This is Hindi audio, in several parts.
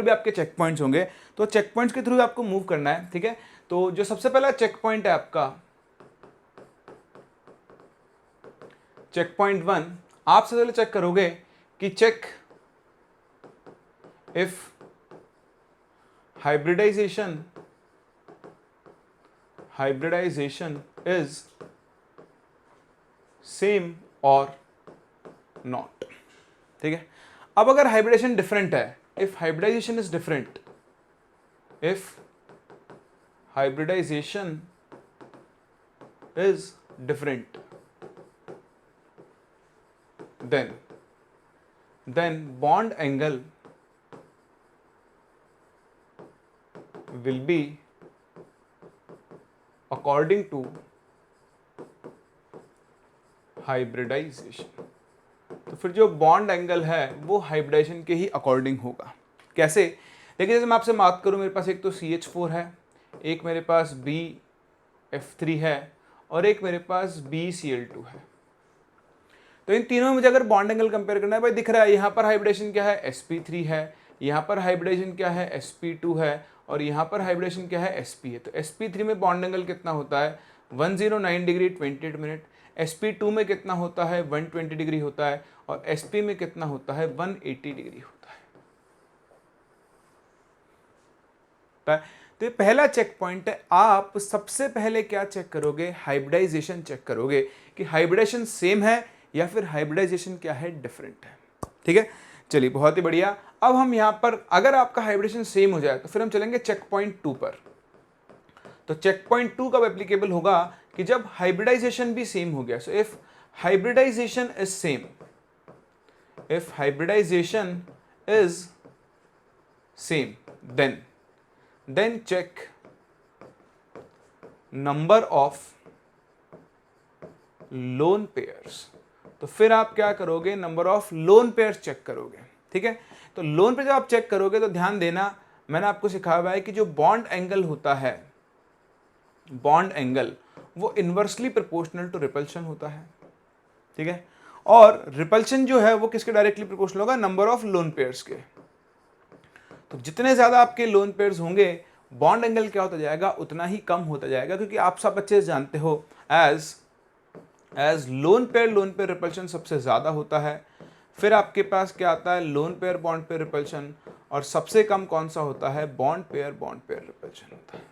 भी आपके चेक पॉइंट्स होंगे, तो चेक पॉइंट्स के थ्रू आपको मूव करना है, ठीक है। तो जो सबसे पहला चेक पॉइंट है आपका चेक पॉइंट 1, आप सबसे पहले चेक करोगे कि check if hybridization is same or not, ठीक है। अब अगर हाइब्रिडेशन डिफरेंट है, if hybridization is different, if hybridization is different, then bond angle will be according to hybridization। तो फिर जो बॉन्ड एंगल है वो हाइब्रिडाइजेशन के ही अकॉर्डिंग होगा। कैसे? देखिए, जैसे मैं आपसे बात करूं, मेरे पास एक तो CH4 है, एक मेरे पास BF3 है और एक मेरे पास BCl2 है। तो इन तीनों में मुझे अगर बॉन्ड एंगल कंपेयर करना है, भाई दिख रहा है यहाँ पर हाइब्रिडेशन क्या है, sp3 है, यहाँ पर हाइब्रिडेशन क्या है, sp2 है और यहाँ पर हाइब्रिडेशन क्या है, sp है। तो sp3 में बॉन्ड एंगल कितना होता है, 109 डिग्री 28 मिनट। sp2 में कितना होता है, 120 डिग्री होता है और sp में कितना होता है, 180 डिग्री होता है। तो ये पहला चेक पॉइंट है। आप सबसे पहले क्या चेक करोगे, हाइब्रिडाइजेशन चेक करोगे कि हाइब्रिडेशन सेम है या फिर हाइब्रिडाइजेशन क्या है, डिफरेंट है, ठीक है। चलिए, बहुत ही बढ़िया। अब हम यहाँ पर अगर आपका हाइब्रिडेशन सेम हो जाए तो फिर हम चलेंगे चेक पॉइंट 2 पर। तो चेक पॉइंट 2 कब एप्लीकेबल होगा कि जब हाइब्रिडाइजेशन भी सेम हो गया। So if hybridisation is same, if hybridization is same, then check number of lone pairs। तो फिर आप क्या करोगे, number of lone pairs check करोगे, ठीक है। तो लोन पे जब आप चेक करोगे तो ध्यान देना, मैंने आपको सिखाया हुआ है कि जो बॉन्ड एंगल होता है, बॉन्ड एंगल वो इनवर्सली प्रोपोर्शनल टू रिपल्शन होता है, ठीक है। और रिपल्शन जो है वो किसके डायरेक्टली प्रोपोर्शनल होगा, नंबर ऑफ लोन पेयर्स के। तो जितने ज्यादा आपके लोन पेयर्स होंगे, बॉन्ड एंगल क्या होता जाएगा, उतना ही कम होता जाएगा, क्योंकि आप सब अच्छे से जानते हो एज लोन पेयर रिपल्शन सबसे ज्यादा होता है। फिर आपके पास क्या आता है, lone pair bond pair repulsion, और सबसे कम कौन सा होता है, बॉन्ड पेयर रिपल्शन होता है।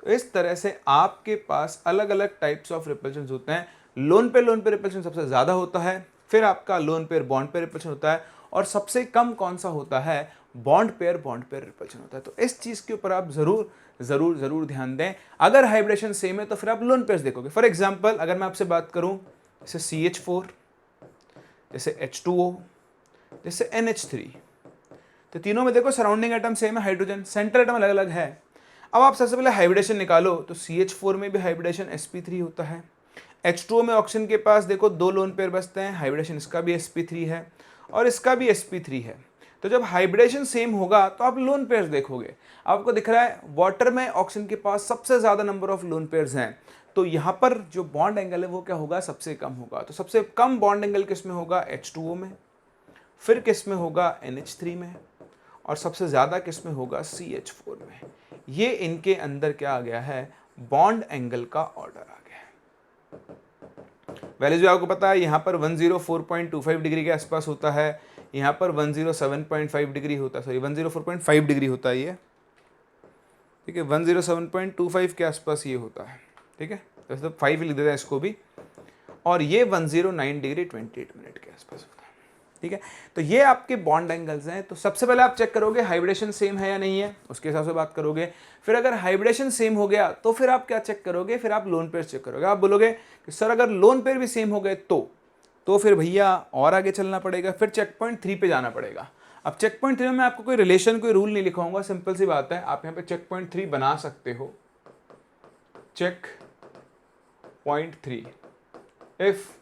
तो इस तरह से आपके पास अलग अलग टाइप्स ऑफ रिपल्शन होते हैं। लोन पेयर रिपल्शन सबसे ज्यादा होता है, फिर आपका lone pair bond pair repulsion होता है, और सबसे कम कौन सा होता है, बॉन्ड पेयर रिपल्शन होता है। तो इस चीज के ऊपर आप जरूर जरूर जरूर ध्यान दें। अगर हाइब्रिडेशन सेम है तो फिर आप लोन पेयर्स देखोगे। फॉर एग्जांपल, अगर मैं आपसे बात करूं जैसे CH4, जैसे H2O, जैसे NH3, तो तीनों में देखो सराउंडिंग एटम सेम है, हाइड्रोजन, सेंट्रल एटम अलग अलग है। अब आप सबसे पहले हाइब्रिडेशन निकालो, तो CH4 में भी हाइब्रिडेशन sp3 होता है। H2O में ऑक्सीजन के पास देखो 2 लोन पेयर बचते हैं, हाइब्रिडेशन इसका भी sp3 है और इसका भी sp3 है। तो जब हाइब्रिडेशन सेम होगा तो आप लोन पेयर्स देखोगे। आपको दिख रहा है वाटर में ऑक्सीजन के पास सबसे ज्यादा नंबर ऑफ लोन पेयर्स हैं, तो यहाँ पर जो बॉन्ड एंगल है वो क्या होगा, सबसे कम होगा। तो सबसे कम बॉन्ड एंगल किस में होगा, H2O में, फिर किस में होगा, NH3 में, और सबसे ज्यादा किस में होगा, CH4 में। ये इनके अंदर क्या आ गया है, बॉन्ड एंगल का ऑर्डर आ गया है। वैल्यूज भी आपको पता है, यहाँ पर 104.25 डिग्री के आसपास होता है, यहाँ पर 107.5 डिग्री होता है, सॉरी 104.5 डिग्री होता है ये, ठीक है। 107.25 के आसपास ये होता है, ठीक है। वैसे तो 5 लिख देते हैं इसको भी, और ये 109 डिग्री 28 मिनट के आसपास होता है, ठीक है। तो ये आपके बॉन्ड एंगल्स हैं। तो सबसे पहले आप चेक करोगे हाइब्रिडेशन सेम है या नहीं है, उसके हिसाब से बात करोगे। फिर अगर हाइब्रिडेशन सेम हो गया तो फिर आप क्या चेक करोगे, फिर आप लोन पेयर चेक करोगे। आप बोलोगे कि सर अगर लोन पेयर भी सेम हो गए तो फिर भैया और आगे चलना पड़ेगा, फिर चेक पॉइंट 3 पे जाना पड़ेगा। अब चेक पॉइंट 3 में मैं आपको कोई रिलेशन, कोई रूल नहीं लिखाऊंगा, सिंपल सी बात है, आप यहाँ पे चेक पॉइंट 3 बना सकते हो। Check point 3, if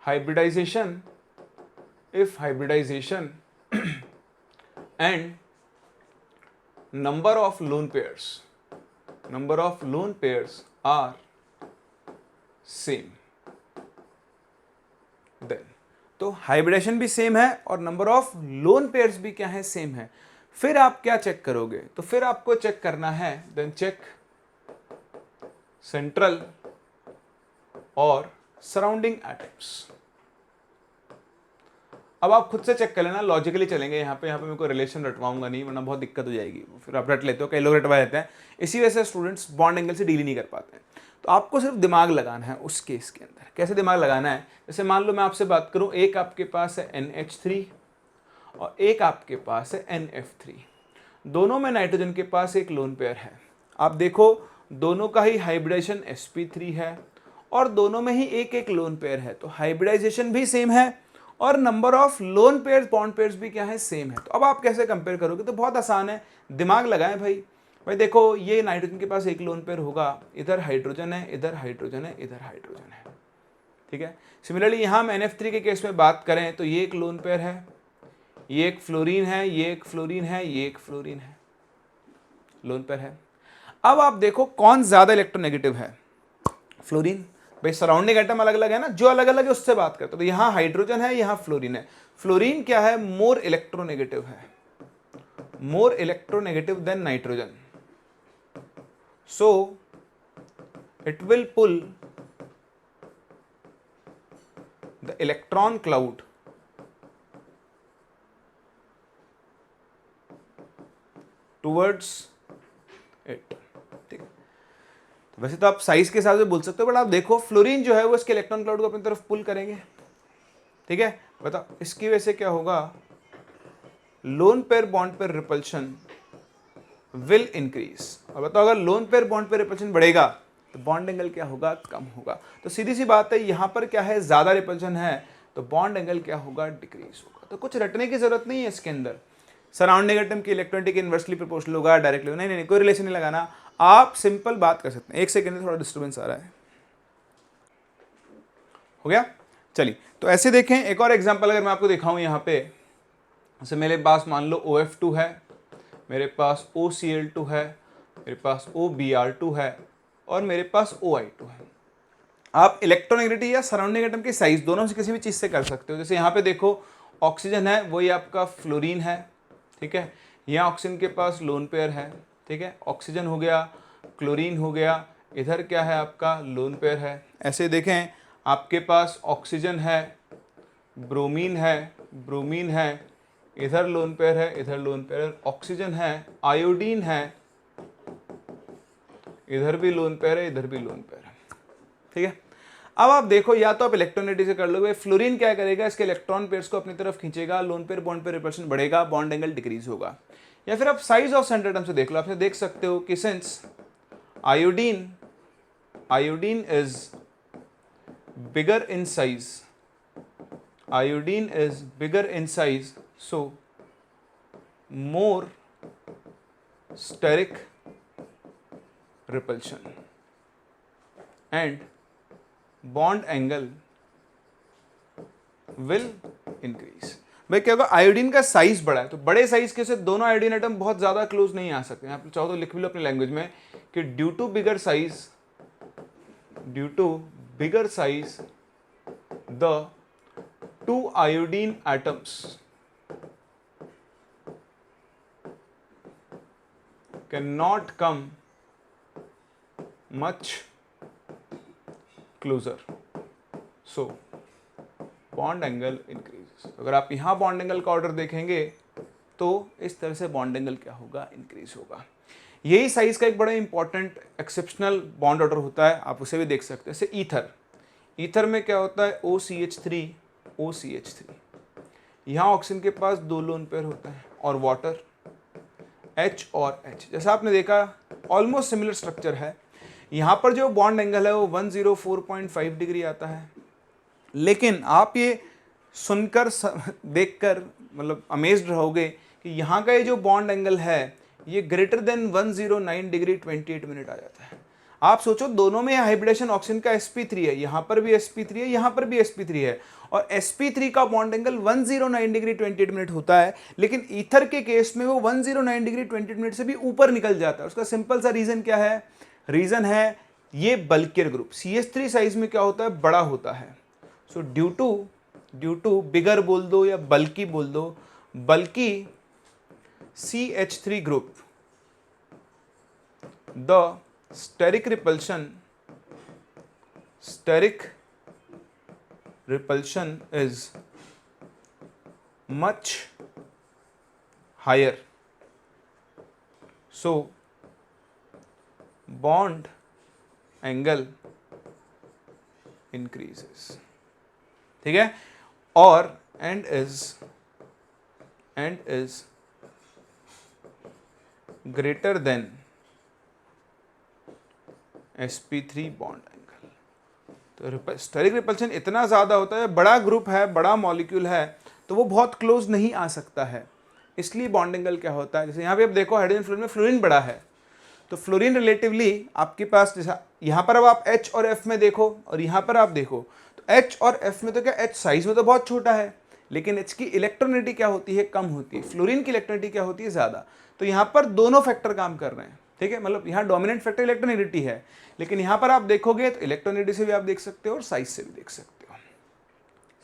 hybridization and number of lone pairs are same, then तो हाइब्रिडेशन भी सेम है और नंबर ऑफ लोन पेयर्स भी क्या है, सेम है। फिर आप क्या चेक करोगे, तो फिर आपको चेक करना है, देन चेक सेंट्रल और सराउंडिंग एटम्स। अब आप खुद से चेक कर लेना, लॉजिकली चलेंगे यहाँ पे मैं कोई रिलेशन रटवाऊंगा नहीं, वरना बहुत दिक्कत हो जाएगी। फिर आप रट लेते हो, कई लोग रटवा लेते हैं, इसी वजह से स्टूडेंट्स बॉन्ड एंगल से डील ही नहीं कर पाते हैं। तो आपको सिर्फ दिमाग लगाना है उस केस के अंदर। कैसे दिमाग लगाना है, जैसे मान लो मैं आपसे बात करूँ, एक आपके पास है NH3 और एक आपके पास है NF3, दोनों में नाइट्रोजन के पास एक लोन पेयर है। आप देखो दोनों का ही हाइब्रिडाइजेशन sp3 है और दोनों में ही एक एक लोन पेयर है, तो हाइब्रिडाइजेशन भी सेम है और number of lone pairs bond pairs भी क्या है, सेम है। तो अब आप कैसे कंपेयर करोगे, तो बहुत आसान है, दिमाग लगाएं भाई देखो ये नाइट्रोजन के पास एक लोन पेयर होगा, इधर हाइड्रोजन है, इधर हाइड्रोजन है, इधर हाइड्रोजन है, ठीक है। सिमिलरली यहाँ हम NF3 के केस में बात करें तो ये एक लोन पेयर है, ये एक फ्लोरीन है, ये एक फ्लोरीन है, ये एक फ्लोरीन है, लोन पेयर है। अब आप देखो कौन ज्यादा इलेक्ट्रोनेगेटिव है, फ्लोरीन। भाई सराउंडिंग एटम अलग अलग है ना, जो अलग अलग है उससे बात करते, तो यहाँ हाइड्रोजन है, यहाँ फ्लोरीन है। फ्लोरीन क्या है, मोर इलेक्ट्रोनेगेटिव है, more electronegative than nitrogen, so it will pull the electron cloud towards it, ठीक है। तो वैसे तो आप साइज के हिसाब से बोल सकते हो, बट आप देखो फ्लोरीन जो है वो इसके इलेक्ट्रॉन क्लाउड को अपनी तरफ पुल करेंगे, ठीक है। बताओ इसकी वजह से क्या होगा, lone pair bond pair repulsion will increase. और बताओ अगर lone pair bond pair repulsion बढ़ेगा तो बॉन्ड एंगल क्या होगा, कम होगा। तो सीधी सी बात है, यहां पर क्या है, ज्यादा रिपल्शन है तो बॉन्ड एंगल क्या होगा, डिक्रीज होगा। तो कुछ रटने की जरूरत नहीं है इसके अंदर, सराउंडिंग एटम की इलेक्ट्रॉनिक इनवर्सली प्रोपोर्शनल होगा, डायरेक्टली नहीं नहीं कोई रिलेशन नहीं लगाना, आप सिंपल बात कर सकते हैं। एक सेकेंड में थोड़ा डिस्टर्बेंस आ रहा है, हो गया। चलिए तो ऐसे देखें, एक और एग्जांपल अगर मैं आपको दिखाऊं यहाँ पे, जैसे मेरे पास मान लो OF2 है, मेरे पास OCl2 है, मेरे पास OBr2 है और मेरे पास OI2 है। आप इलेक्ट्रोनेगेटिविटी या सराउंडिंग एटम की साइज दोनों से किसी भी चीज़ से कर सकते हो। जैसे यहाँ पे देखो ऑक्सीजन है, वही आपका फ्लोरीन है, ठीक है। यहाँ ऑक्सीजन के पास लोन पेयर है, ठीक है, ऑक्सीजन हो गया, क्लोरीन हो गया, इधर क्या है आपका लोन पेयर है। ऐसे देखें आपके पास ऑक्सीजन है, ब्रोमीन है, इधर लोन पेयर है, इधर लोन पेयर है, ऑक्सीजन है, आयोडीन है, इधर भी लोन पेयर है, इधर भी लोन पेयर है, ठीक है। अब आप देखो, या तो आप इलेक्ट्रोनेगेटिव से कर लोगे, फ्लोरीन क्या करेगा, इसके इलेक्ट्रॉन पेयर्स को अपनी तरफ खींचेगा, lone pair bond pair repulsion बढ़ेगा, बॉन्ड एंगल डिक्रीज होगा। या फिर आप साइज ऑफ सेंटर एटम से देख लो, आप देख सकते हो कि since iodine is bigger in size, iodine is bigger in size, so more steric repulsion and bond angle will increase। भाई क्या होगा, आयोडीन का साइज बड़ा है, तो बड़े साइज के से दोनों आयोडीन एटम बहुत ज्यादा क्लोज नहीं आ सकते। आप चाहो तो लिख भी लो अपनी लैंग्वेज में कि due to bigger size the two iodine atoms cannot come much closer, so bond angle increases। अगर आप यहाँ बॉन्ड एंगल का ऑर्डर देखेंगे तो इस तरह से बॉन्ड एंगल क्या होगा, इंक्रीज होगा। यही साइज का एक बड़ा इंपॉर्टेंट एक्सेप्शनल बॉन्ड ऑर्डर होता है, आप उसे भी देख सकते हैं। जैसे ईथर में क्या होता है, OCH3, यहाँ ऑक्सीजन के पास दो लोन पेयर होता है, और वाटर H और H। जैसा आपने देखा ऑलमोस्ट सिमिलर स्ट्रक्चर है। यहाँ पर जो बॉन्ड एंगल है वो 104.5 डिग्री आता है, लेकिन आप ये सुनकर देखकर मतलब अमेज्ड रहोगे कि यहाँ का ये जो बॉन्ड एंगल है ये ग्रेटर देन 109 डिग्री 28 मिनट आ जाता है। आप सोचो दोनों में हाइब्रिडेशन ऑक्सीजन का sp3 है, यहाँ पर भी sp3 है, यहाँ पर भी sp3 है, और sp3 का बॉन्ड एंगल 109 डिग्री 28 मिनट होता है, लेकिन ईथर के केस में वो 109 डिग्री 28 मिनट से भी ऊपर निकल जाता है। उसका सिंपल सा रीजन क्या है, रीजन है ये बल्कियर ग्रुप। CH3 साइज में क्या होता है, बड़ा होता है। So due to due to bigger बोल दो या बल्कि बोल दो, बल्कि CH3 group the steric repulsion is much higher, so bond angle increases, ठीक है, और and is greater than sp3 bond angle. तो स्टेरिक रिपल्शन इतना ज़्यादा होता है, बड़ा ग्रुप है, बड़ा मॉलिक्यूल है, तो वो बहुत क्लोज नहीं आ सकता है, इसलिए बॉन्ड एंगल क्या होता है। जैसे यहाँ पे आप देखो हाइड्रोजन फ्लोरीन में फ्लोरीन बड़ा है, तो फ्लोरीन रिलेटिवली आपके पास, जैसा यहाँ पर अब आप H और F में देखो और यहाँ पर आप देखो, तो H और F में तो क्या, H साइज में तो बहुत छोटा है, लेकिन H की इलेक्ट्रोनेटी क्या होती है, कम होती है, फ्लोरीन की इलेक्ट्रोनेटी क्या होती है, ज़्यादा। तो यहाँ पर दोनों फैक्टर काम कर रहे हैं, ठीक है, मतलब यहाँ डोमिनेंट फैक्टर इलेक्ट्रोनेटी है, लेकिन यहाँ पर आप देखोगे तो इलेक्ट्रोनेटी से भी आप देख सकते हो और साइज से भी देख सकते हो।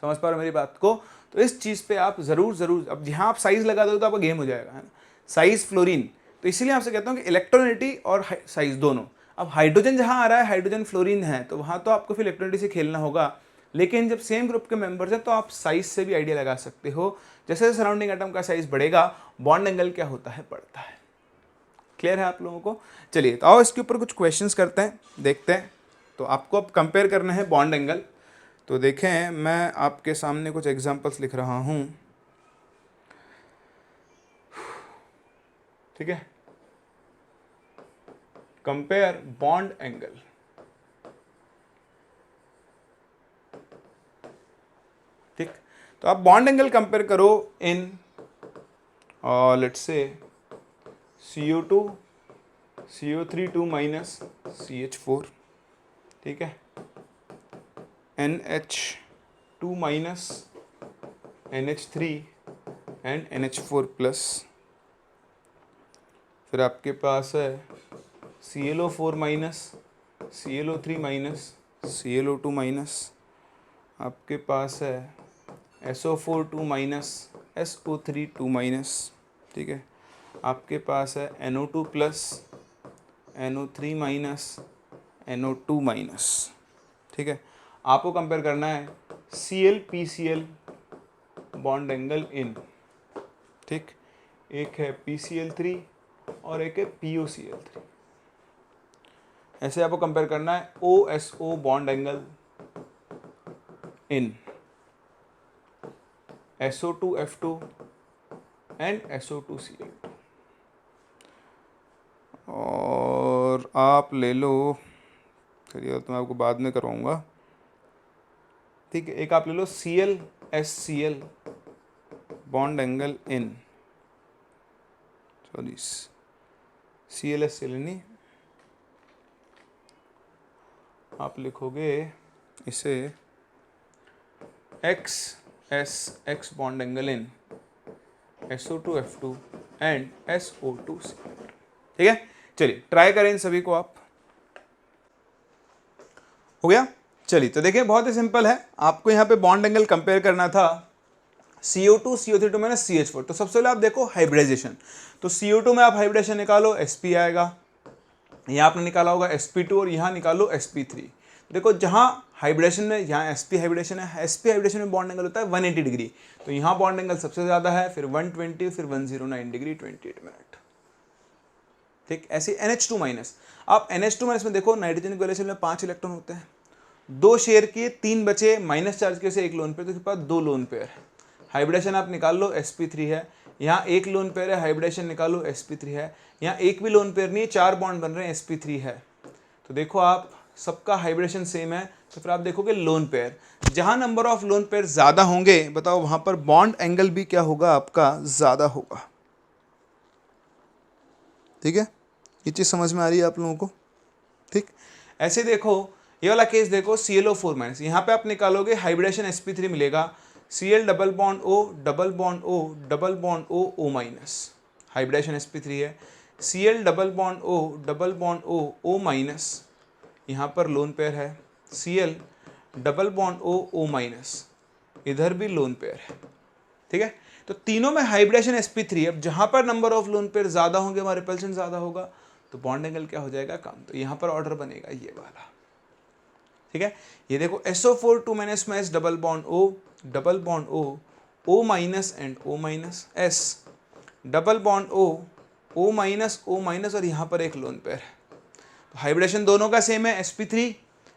समझ पा रहे हो मेरी बात को? तो इस चीज़ पे आप ज़रूर, अब जहाँ आप साइज लगा दो तो आपका गेम हो जाएगा, है ना, साइज फ्लोरीन। तो इसीलिए आपसे कहता हूँ कि इलेक्ट्रोनेटी और साइज दोनों। अब हाइड्रोजन जहाँ आ रहा है, हाइड्रोजन फ्लोरीन है, तो वहाँ तो आपको फिर इलेक्ट्रोनेटी से खेलना होगा, लेकिन जब सेम ग्रुप के मेंबर्स हैं तो आप साइज से भी आइडिया लगा सकते हो। जैसे सराउंडिंग एटम का साइज बढ़ेगा, बॉन्ड एंगल क्या होता है, बढ़ता है। क्लियर है आप लोगों को? चलिए तो आओ इसके ऊपर कुछ क्वेश्चंस करते हैं, देखते हैं। तो आपको अब कंपेयर करना है बॉन्ड एंगल। तो देखें, मैं आपके सामने कुछ एग्जांपल्स लिख रहा हूं, ठीक है। कंपेयर बॉन्ड एंगल, ठीक। तो आप बॉन्ड एंगल कंपेयर करो in let's say CO2 CO3 2 minus CH4, ठीक है, NH2 minus NH3 and NH4 plus, फिर आपके पास है ClO4 minus ClO3 minus ClO2 minus, आपके पास है SO4 2 माइनस SO3 2 माइनस, ठीक है, आपके पास है NO2 plus NO3 minus NO2 minus, ठीक है। आपको कंपेयर करना है Cl PCl bond angle in, ठीक, एक है PCl3 और एक है POCl3। ऐसे आपको कंपेयर करना है OSO bond angle in SO2F2 and SO2Cl2। और आप ले लो, चलिए तो मैं आपको बाद में करवाऊँगा, ठीक है। एक आप ले लो ClSCl bond angle in, sorry ClSCl नहीं, आप लिखोगे इसे XSX bond angle in SO2F2 and SO2Cl2, ठीक है। चलिए ट्राई करें इन सभी को आप। हो गया? चलिए तो देखिए बहुत ही सिंपल है, आपको यहाँ पे बॉन्ड एंगल कंपेयर करना था CO2 CO3 2 माइनस CH4। तो सबसे पहले आप देखो हाइब्रिडाइजेशन, तो CO2 में आप हाइब्रिडाइजेशन निकालो, Sp आएगा, यहाँ आपने निकाला होगा Sp2 और यहाँ निकालो Sp3। देखो जहाँ हाइब्रिडेशन में, यहाँ Sp हाइब्रिडेशन है, Sp हाइब्रिडेशन में बॉन्ड एंगल होता है 180 डिग्री, तो यहाँ बॉन्ड एंगल सबसे ज़्यादा है, फिर 120, फिर 109 डिग्री 28 मिनट, ठीक। ऐसे NH2 माइनस, आप NH2 माइनस में देखो नाइट्रोजन के वैलेंस में 5 इलेक्ट्रॉन होते हैं, 2 शेयर किए, 3 बचे, माइनस चार्ज के से 1 लोन पेयर, तो इसके पास 2 लोन पेयर है। हाइब्रिडेशन आप निकाल लो, Sp3 है, यहाँ 1 लोन पेयर है, हाइब्रिडेशन निकालो, Sp3 है, यहाँ एक भी लोन पेयर नहीं है, 4 बॉन्ड बन रहे हैं, Sp3 है। तो देखो आप सबका हाइब्रिडेशन सेम है, तो फिर आप देखोगे लोन पेयर, जहाँ नंबर ऑफ लोन पेयर ज़्यादा होंगे, बताओ वहाँ पर बॉन्ड एंगल भी क्या होगा आपका, ज़्यादा होगा, ठीक है। ये चीज़ समझ में आ रही है आप लोगों को, ठीक। ऐसे देखो ये वाला केस देखो, ClO4 माइनस, यहाँ पे आप निकालोगे हाइब्रिडेशन Sp3 मिलेगा, Cl double bond O double bond O double bond O O minus, hybridisation Sp3 है, Cl double bond O double bond O O minus, यहाँ पर लोन पेयर है, Cl double bond O O minus, इधर भी लोन पेयर है, ठीक है। तो तीनों में हाइब्रिडेशन sp3। अब जहां पर नंबर ऑफ लोन पेयर ज्यादा होंगे वहां रिपल्शन ज्यादा होगा, तो बॉन्ड एंगल क्या हो जाएगा, कम। तो यहां पर ऑर्डर बनेगा ये वाला, ठीक है। ये देखो SO4 2 - double bond O, double bond O, O minus and O minus, S double bond O, O minus और यहां पर एक लोन पेयर है। तो हाइब्रिडेशन दोनों का सेम है sp3,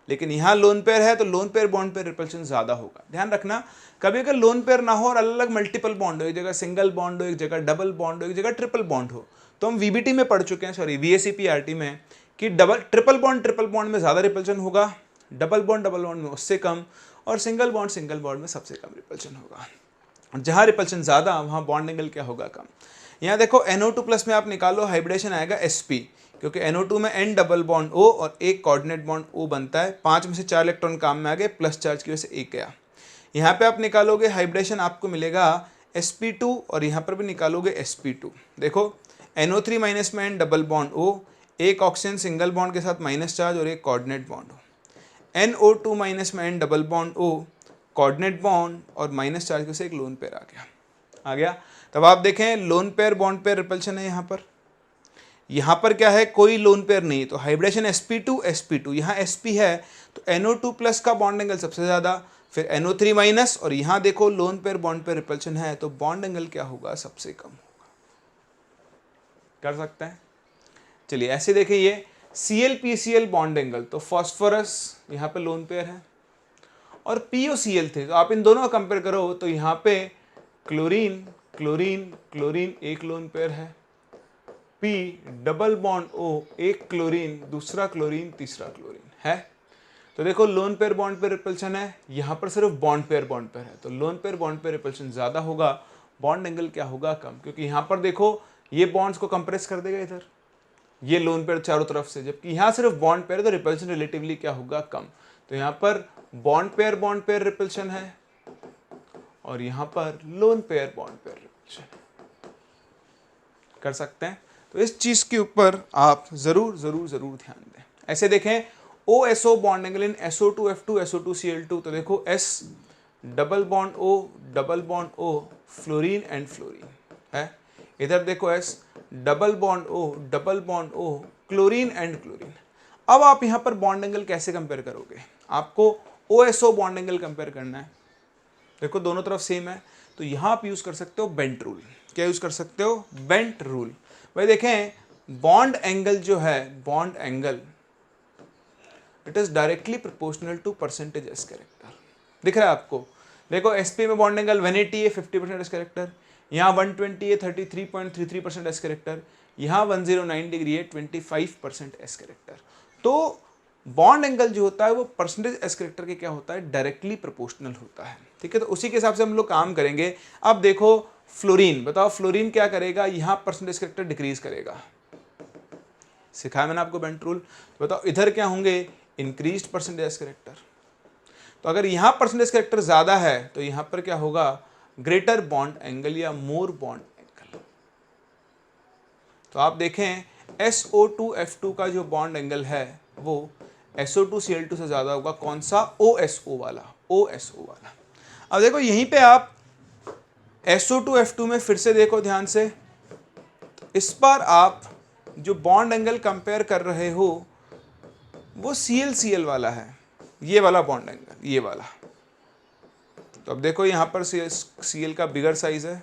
लेकिन यहाँ लोन पेयर है तो lone pair bond pair repulsion ज्यादा होगा। ध्यान रखना, कभी अगर लोन पेयर ना हो और अलग अलग मल्टीपल बॉन्ड हो, एक जगह सिंगल बॉन्ड हो, एक जगह डबल बॉन्ड हो, एक जगह ट्रिपल बॉन्ड हो, तो हम VBT में पढ़ चुके हैं, सॉरी VACPRT में, कि ट्रिपल बॉन्ड में ज्यादा रिपल्शन होगा, डबल बॉन्ड में उससे कम, और सिंगल बॉन्ड में सबसे कम रिपल्शन होगा। जहां रिपल्शन ज्यादा वहां बॉन्ड एंगल क्या होगा, कम। यहाँ देखो NO2 प्लस में आप निकालो, हाइब्रिडेशन आएगा sp, क्योंकि NO2 में N डबल बॉन्ड O और एक कोऑर्डिनेट बॉन्ड O बनता है। 5 में से 4 इलेक्ट्रॉन काम में आ गए, प्लस चार्ज की वजह से एक गया। यहाँ पे आप निकालोगे हाइब्रिडेशन, आपको मिलेगा sp2 और यहाँ पर भी निकालोगे sp2। देखो NO3 माइनस में N डबल बॉन्ड O, एक ऑक्सीजन सिंगल बॉन्ड के साथ माइनस चार्ज और एक कोऑर्डिनेट बॉन्ड हो। NO2 माइनस में N double bond O, coordinate bond और माइनस चार्ज के से एक लोन पेयर आ गया। तब आप देखें lone pair bond pair repulsion है यहाँ पर क्या है, कोई लोन पेयर नहीं, तो हाइब्रिडेशन sp2 यहाँ sp है तो NO2 प्लस का बॉन्ड एंगल सबसे ज़्यादा, फिर NO3 माइनस, और यहाँ देखो lone pair bond pair repulsion है तो बॉन्ड एंगल क्या होगा, सबसे कम होगा। कर सकते हैं। चलिए ऐसे देखिए, ये ClPCl बॉन्ड एंगल, तो फॉस्फोरस यहाँ पे लोन पेयर है और POCl थे, तो आप इन दोनों का कंपेयर करो तो यहाँ पे क्लोरीन क्लोरीन क्लोरीन एक लोन पेयर है, P डबल बॉन्ड O, एक क्लोरीन दूसरा क्लोरीन तीसरा क्लोरीन है। तो देखो lone pair bond pair repulsion है, यहाँ पर सिर्फ बॉन्ड पेयर है, तो lone pair bond pair repulsion ज्यादा होगा, बॉन्ड एंगल क्या होगा, कम, क्योंकि यहाँ पर देखो ये बॉन्ड्स को कंप्रेस कर देगा इधर, ये लोन पेयर चारों तरफ से, जबकि यहाँ सिर्फ बॉन्ड पेयर, तो रिपल्शन रिलेटिवली क्या होगा, कम। तो यहाँ पर बॉन्ड पेयर रिपल्शन है और यहाँ पर lone pair bond pair repulsion है। कर सकते हैं। तो इस चीज के ऊपर आप जरूर ध्यान दें। ऐसे देखें OSO bond angle in SO2F2 SO2Cl2, तो देखो S double bond O double bond O, fluorine and fluorine है। इधर देखो S double bond O double bond O, chlorine and chlorine. अब आप यहाँ पर बॉन्ड एंगल कैसे कंपेयर करोगे, आपको OSO बॉन्ड एंगल कंपेयर करना है। देखो दोनों तरफ सेम है, तो यहाँ आप यूज कर सकते हो बेंट रूल। क्या यूज कर सकते हो, बेंट रूल। भाई देखें बॉन्ड एंगल जो है, bond angle it is directly proportional to percentage s character. दिख रहा है आपको, देखो sp में बॉन्ड एंगल 180 है, 50% एस कैरेक्टर, यहाँ 120 है, 33.33% एस कैरेक्टर, यहाँ 109 डिग्री है, 25% एस कैरेक्टर। तो बॉन्ड एंगल जो होता है वो परसेंटेज एस कैरेक्टर के क्या होता है, डायरेक्टली प्रोपोर्शनल होता है, ठीक है। तो उसी के हिसाब से हम लोग काम करेंगे। अब देखो फ्लोरीन, बताओ फ्लोरीन क्या करेगा, यहाँ परसेंटेज कैरेक्टर डिक्रीज करेगा, सिखाया मैंने आपको बेंट रूल। बताओ इधर क्या होंगे, इंक्रीज्ड परसेंटेज एस कैरेक्टर। तो अगर यहाँ परसेंटेज कैरेक्टर ज्यादा है तो यहाँ पर क्या होगा, ग्रेटर बॉन्ड एंगल या मोर बॉन्ड एंगल। तो आप देखें SO2F2 का जो बॉन्ड एंगल है वो SO2Cl2 से ज्यादा होगा, कौन सा, OSO वाला। अब देखो यहीं पे आप SO2F2 में फिर से देखो ध्यान से, इस बार आप जो बॉन्ड एंगल कंपेयर कर रहे हो वो ClCl वाला है, ये वाला बॉन्ड एंगल, ये वाला। तो अब देखो यहां पर Cl का बिगर साइज है,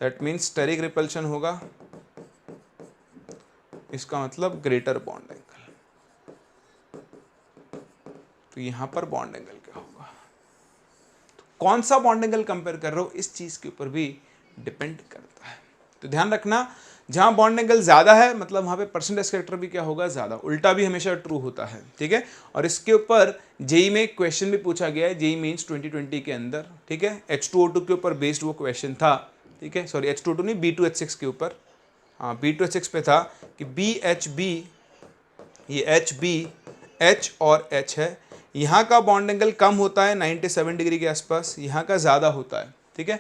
दैट मीन्स स्टेरिक रिपल्शन होगा, इसका मतलब ग्रेटर बॉन्ड एंगल। तो यहां पर बॉन्ड एंगल क्या होगा, तो कौन सा बॉन्ड एंगल कंपेयर कर रहे हो इस चीज के ऊपर भी डिपेंड करता है। तो ध्यान रखना, जहां बॉन्ड एंगल ज्यादा है मतलब वहां पे परसेंटेज कैरेक्टर भी क्या होगा, ज्यादा। उल्टा भी हमेशा ट्रू होता है, ठीक है। और इसके ऊपर जेई में क्वेश्चन भी पूछा गया है, जेई मींस 2020 के अंदर, ठीक है। H2O2 के ऊपर बेस्ड वो क्वेश्चन था, ठीक है। सॉरी H2O2 नहीं, B2H6 के ऊपर, हाँ B2H6 पे था कि BHB, ये HB, H और H है, यहाँ का बॉन्ड एंगल कम होता है 97 डिग्री के आसपास, यहाँ का ज़्यादा होता है, ठीक है,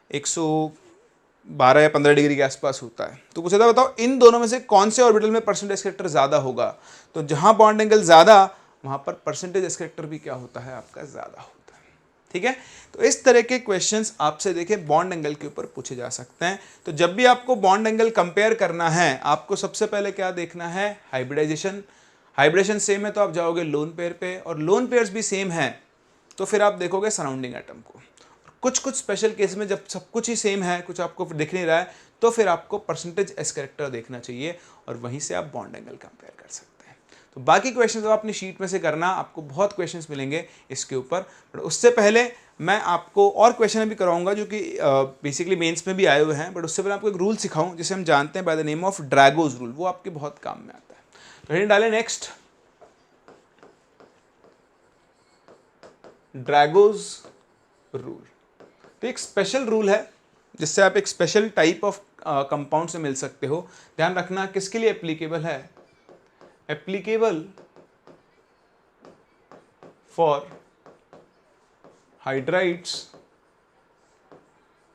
112 या 15 डिग्री के आसपास होता है। तो पूछा था बताओ इन दोनों में से कौन से ऑर्बिटल में परसेंटेज कैरेक्टर ज़्यादा होगा, तो जहाँ बॉन्ड एंगल ज़्यादा वहाँ पर परसेंटेज एस कैरेक्टर भी क्या होता है आपका ज़्यादा होता है। ठीक है, तो इस तरह के क्वेश्चंस आपसे देखें बॉन्ड एंगल के ऊपर पूछे जा सकते हैं। तो जब भी आपको बॉन्ड एंगल कंपेयर करना है, आपको सबसे पहले क्या देखना है, हाइब्रिडाइजेशन। हाइब्रिडेशन सेम है तो आप जाओगे लोन पेयर पे, और लोन पेयर्स भी सेम है तो फिर आप देखोगे सराउंडिंग एटम को। कुछ कुछ स्पेशल केस में जब सब कुछ ही सेम है, कुछ आपको दिख नहीं रहा है, तो फिर आपको परसेंटेज एस कैरेक्टर देखना चाहिए और वहीं से आप बॉन्ड एंगल कंपेयर कर सकते हैं। तो बाकी क्वेश्चंस आप अपनी शीट में से करना, आपको बहुत क्वेश्चंस मिलेंगे इसके ऊपर। बट उससे पहले मैं आपको और क्वेश्चन भी कराऊंगा जो कि बेसिकली मेंस में भी आए हुए हैं, बट उससे पहले आपको एक रूल सिखाऊं जिसे हम जानते हैं by the name of Drago's rule, वो आपके बहुत काम में आता है। तो हेडिंग डालें नेक्स्ट, ड्रैगोज रूल। तो एक स्पेशल रूल है जिससे आप एक स्पेशल टाइप ऑफ कंपाउंड से मिल सकते हो। ध्यान रखना किसके लिए एप्लीकेबल है, applicable for hydrides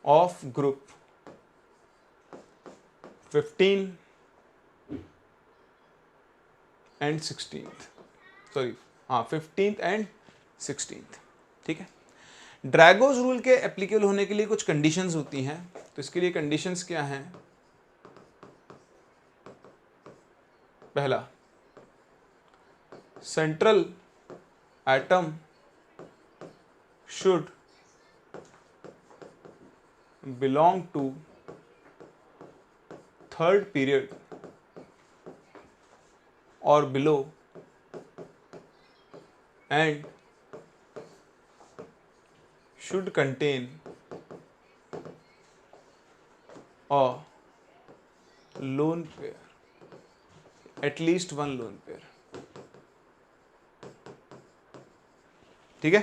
of group 15 and 16th, sorry हाँ 15th एंड 16th। ठीक है, ड्रैगोज रूल के एप्लीकेबल होने के लिए कुछ कंडीशंस होती हैं। तो इसके लिए कंडीशंस क्या हैं, पहला, central atom should belong to third period और below and should contain a lone pair, at least one lone pair। ठीक है,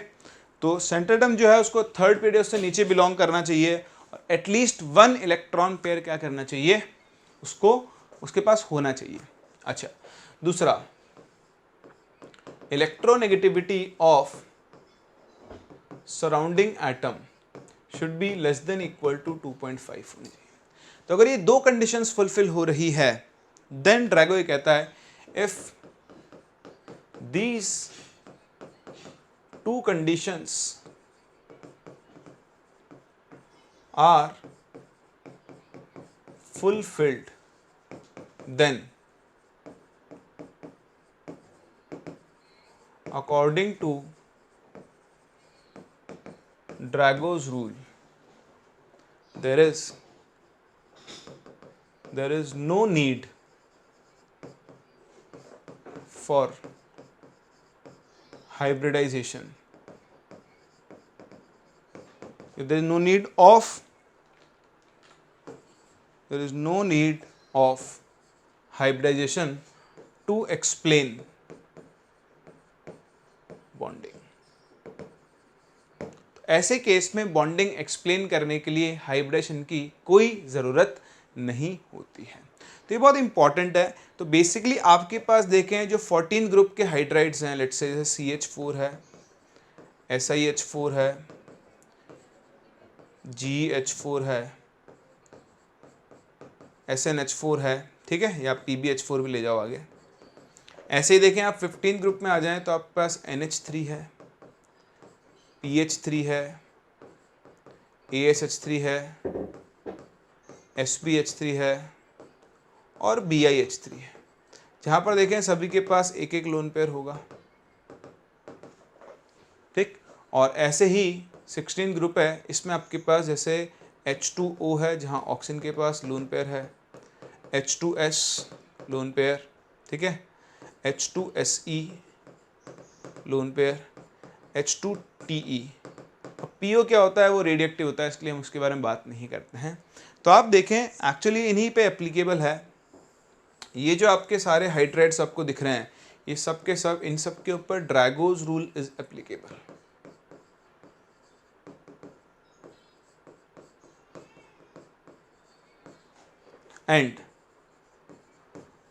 तो सेंट्रेटम जो है उसको थर्ड पीरियड से नीचे बिलोंग करना चाहिए और एटलीस्ट वन इलेक्ट्रॉन पेयर क्या करना चाहिए, उसको उसके पास होना चाहिए। अच्छा, दूसरा, electronegativity of surrounding atom should be less than equal to 2.5 होनी चाहिए। तो अगर ये दो कंडीशंस फुलफिल हो रही है, देन ड्रैगो ये कहता है if these two conditions are fulfilled, then according to Drago's rule there is no need for hybridization. If there is no need of hybridization to explain bonding. ऐसे केस में बॉन्डिंग एक्सप्लेन करने के लिए हाइब्रिडेशन की कोई ज़रूरत नहीं होती है। तो ये बहुत इंपॉर्टेंट है। तो बेसिकली आपके पास देखें जो 14 ग्रुप के हाइड्राइड्स हैं, लेट्स से जैसे CH4 है, SiH4 है, GH4 है, SNH4 है, ठीक है, या PbH4 भी ले जाओ आगे। ऐसे ही देखें आप 15 ग्रुप में आ जाएं तो आपके पास NH3 है, PH3 है, ASH3 है, SbH3 है और BiH3 है। जहाँ पर देखें सभी के पास एक एक लोन पेयर होगा, ठीक। और ऐसे ही 16 ग्रुप है, इसमें आपके पास जैसे H2O है जहाँ ऑक्सीजन के पास लोन पेयर है, H2S लोन पेयर, ठीक है, H2Se लोन पेयर, H2Te। अब PO क्या होता है, वो रेडिएक्टिव होता है, इसलिए हम उसके बारे में बात नहीं करते हैं। तो आप देखें एक्चुअली इन्हीं पे एप्लीकेबल है। ये जो आपके सारे हाइड्राइड्स आपको दिख रहे हैं, ये सब के सब इन सब के ऊपर Drago's rule is applicable. And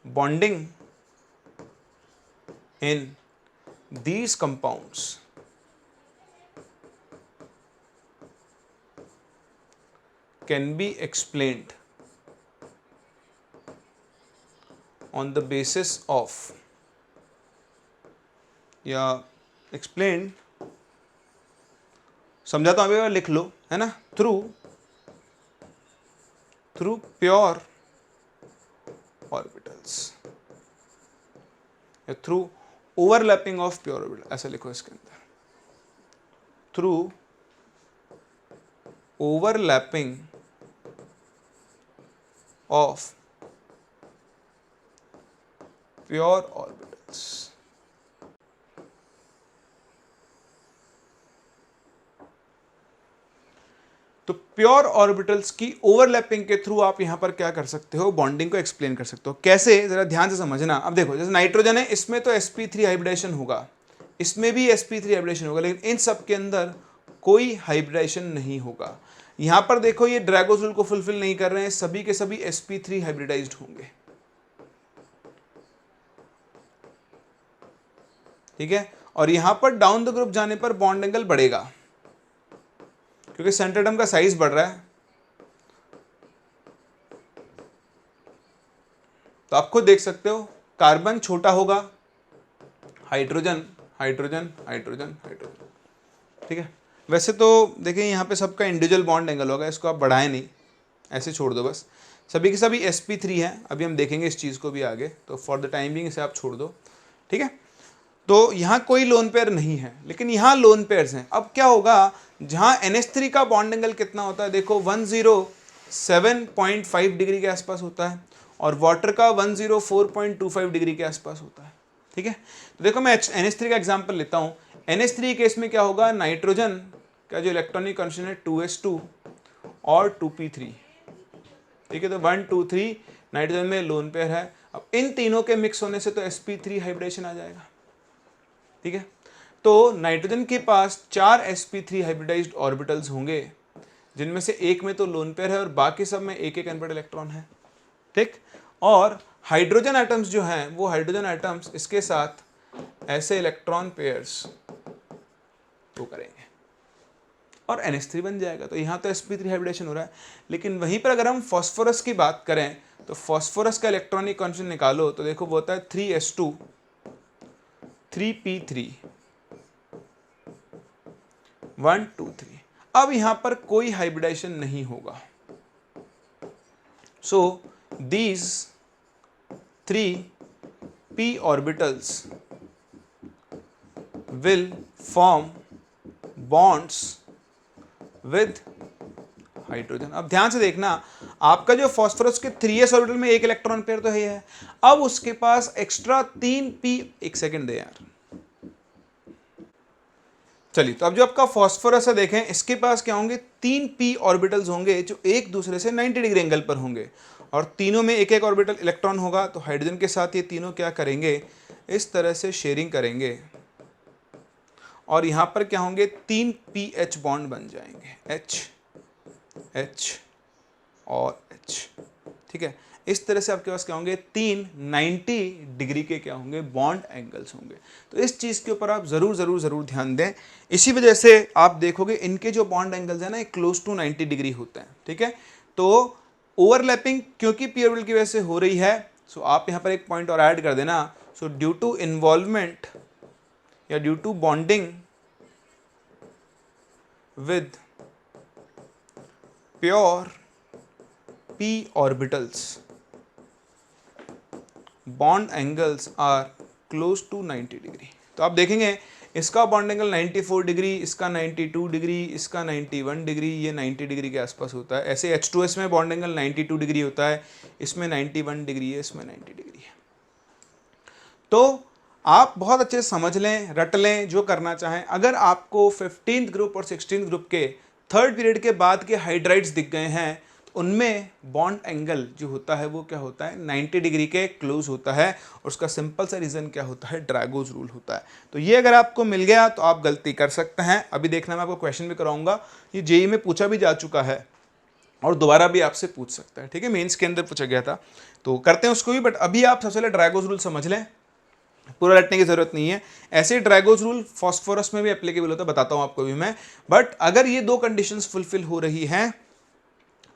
bonding in these compounds can be explained on the basis of या एक्सप्लेन, समझाता हूं, अभी लिख लो, है ना, थ्रू प्योर ऑर्बिटल्स या through overlapping of pure orbital, ऐसा लिखो इसके अंदर, through overlapping of pure orbitals. तो प्योर ऑर्बिटल्स की ओवरलैपिंग के थ्रू आप यहां पर क्या कर सकते हो, बॉन्डिंग को एक्सप्लेन कर सकते हो। कैसे, जरा ध्यान से समझना। अब देखो, जैसे नाइट्रोजन है, इसमें तो sp3 हाइब्रिडेशन होगा, इसमें भी sp3 हाइब्रिडेशन होगा, लेकिन इन सब के अंदर कोई हाइब्रिडेशन नहीं होगा। यहां पर देखो, ये ड्रैगोस रूल को फुलफिल नहीं कर रहे हैं, सभी के सभी sp3 हाइब्रिडाइज्ड होंगे, ठीक है। और यहां पर डाउन द ग्रुप जाने पर बॉन्ड एंगल बढ़ेगा, क्योंकि सेंटर एटम का साइज बढ़ रहा है। तो आप खुद देख सकते हो, कार्बन छोटा होगा, हाइड्रोजन हाइड्रोजन हाइड्रोजन हाइड्रोजन, ठीक है। वैसे तो देखिए यहाँ पे सबका इंडिविजुअल बॉन्ड एंगल होगा, इसको आप बढ़ाएं नहीं, ऐसे छोड़ दो बस। सभी के सभी sp3 हैं, अभी हम देखेंगे इस चीज़ को भी आगे, तो फॉर द टाइम बिंग इसे आप छोड़ दो, ठीक है। तो यहाँ कोई लोन पेयर नहीं है, लेकिन यहाँ लोन पेयर्स हैं। अब क्या होगा, जहाँ NH3 का बॉन्ड एंगल कितना होता है, देखो 107.5 डिग्री के आसपास होता है, और वाटर का 104.25 डिग्री के आसपास होता है, ठीक है। तो देखो मैं NH3 का एग्जांपल लेता हूँ। NH3 केस में क्या होगा, नाइट्रोजन का जो इलेक्ट्रॉनिक कॉन्फिगरेशन है 2s2 और 2p3, ठीक है। तो 1 2 3 नाइट्रोजन में लोन पेयर है। अब इन तीनों के मिक्स होने से तो sp3 हाइब्रिडेशन आ जाएगा, ठीक है। तो नाइट्रोजन के पास 4 sp3 हाइब्रिडाइज्ड ऑर्बिटल्स होंगे, जिनमें से एक में तो लोन पेयर है और बाकी सब में एक एक अनपेयर्ड इलेक्ट्रॉन है, ठीक। और हाइड्रोजन एटम्स जो हैं, वो हाइड्रोजन एटम्स इसके साथ ऐसे इलेक्ट्रॉन पेयर्स तो करेंगे और NH3 बन जाएगा। तो यहाँ तो sp3 हाइब्रिडेशन हो रहा है। लेकिन वहीं पर अगर हम फॉस्फोरस की बात करें, तो फॉस्फोरस का इलेक्ट्रॉनिक कॉन्फिगरेशन निकालो, तो देखो वो होता है 3s2 3p3 1 2 3। अब यहां पर कोई हाइब्रिडेशन नहीं होगा, so these 3p orbitals will form bonds with hydrogen. अब ध्यान से देखना, आपका जो फॉस्फोरस के 3s ऑर्बिटल में एक इलेक्ट्रॉन पेयर तो है, अब उसके पास एक्स्ट्रा 3p, एक सेकंड दे यार, चलिए। तो अब जो आपका फॉस्फोरस है देखें, इसके पास क्या होंगे, 3p ऑर्बिटल्स होंगे जो एक दूसरे से 90 डिग्री एंगल पर होंगे, और तीनों में एक एक ऑर्बिटल इलेक्ट्रॉन होगा। तो हाइड्रोजन के साथ ये तीनों क्या करेंगे, इस तरह से शेयरिंग करेंगे, और यहां पर क्या होंगे, 3pH बॉन्ड बन जाएंगे, H H और H, ठीक है। इस तरह से आपके पास क्या होंगे, 3 90 डिग्री के क्या होंगे, बॉन्ड एंगल्स होंगे। तो इस चीज़ के ऊपर आप ज़रूर ध्यान दें। इसी वजह से आप देखोगे इनके जो बॉन्ड एंगल्स हैं ना, क्लोज टू 90 डिग्री होते हैं, ठीक है। तो ओवरलैपिंग क्योंकि p ऑर्बिटल की वजह से हो रही है, सो आप यहाँ पर एक पॉइंट और ऐड कर देना, सो ड्यू टू इन्वॉल्वमेंट या due to bonding with pure p orbitals, bond angles are close to 90 degree. तो आप देखेंगे इसका बॉन्ड एंगल 94 डिग्री, इसका 92 डिग्री, इसका 91 डिग्री, ये 90 डिग्री के आसपास होता है। ऐसे H2S में बॉन्ड एंगल 92 डिग्री होता है, इसमें 91 डिग्री है, इसमें 90 डिग्री है। तो आप बहुत अच्छे से समझ लें, रट लें, जो करना चाहें। अगर आपको 15th ग्रुप और 16th ग्रुप के थर्ड पीरियड के बाद के हाइड्राइड्स दिख गए हैं, उनमें बॉन्ड एंगल जो होता है वो क्या होता है, 90 डिग्री के क्लोज होता है, और उसका सिंपल सा रीज़न क्या होता है, ड्रैगोज रूल होता है। तो ये अगर आपको मिल गया तो आप गलती कर सकते हैं। अभी देखना, मैं आपको क्वेश्चन भी कराऊंगा, ये जेईई में पूछा भी जा चुका है और दोबारा भी आपसे पूछ सकता है, ठीक है। मेंस के अंदर पूछा गया था, तो करते हैं उसको भी। बट अभी आप सबसे पहले ड्रैगोज रूल समझ लें, पूरा रटने की जरूरत नहीं है। ऐसे ड्रैगोज रूल फॉस्फोरस में भी एप्लीकेबल होता है, बताता हूं आपको भी मैं। बट अगर ये दो कंडीशंस फुलफिल हो रही हैं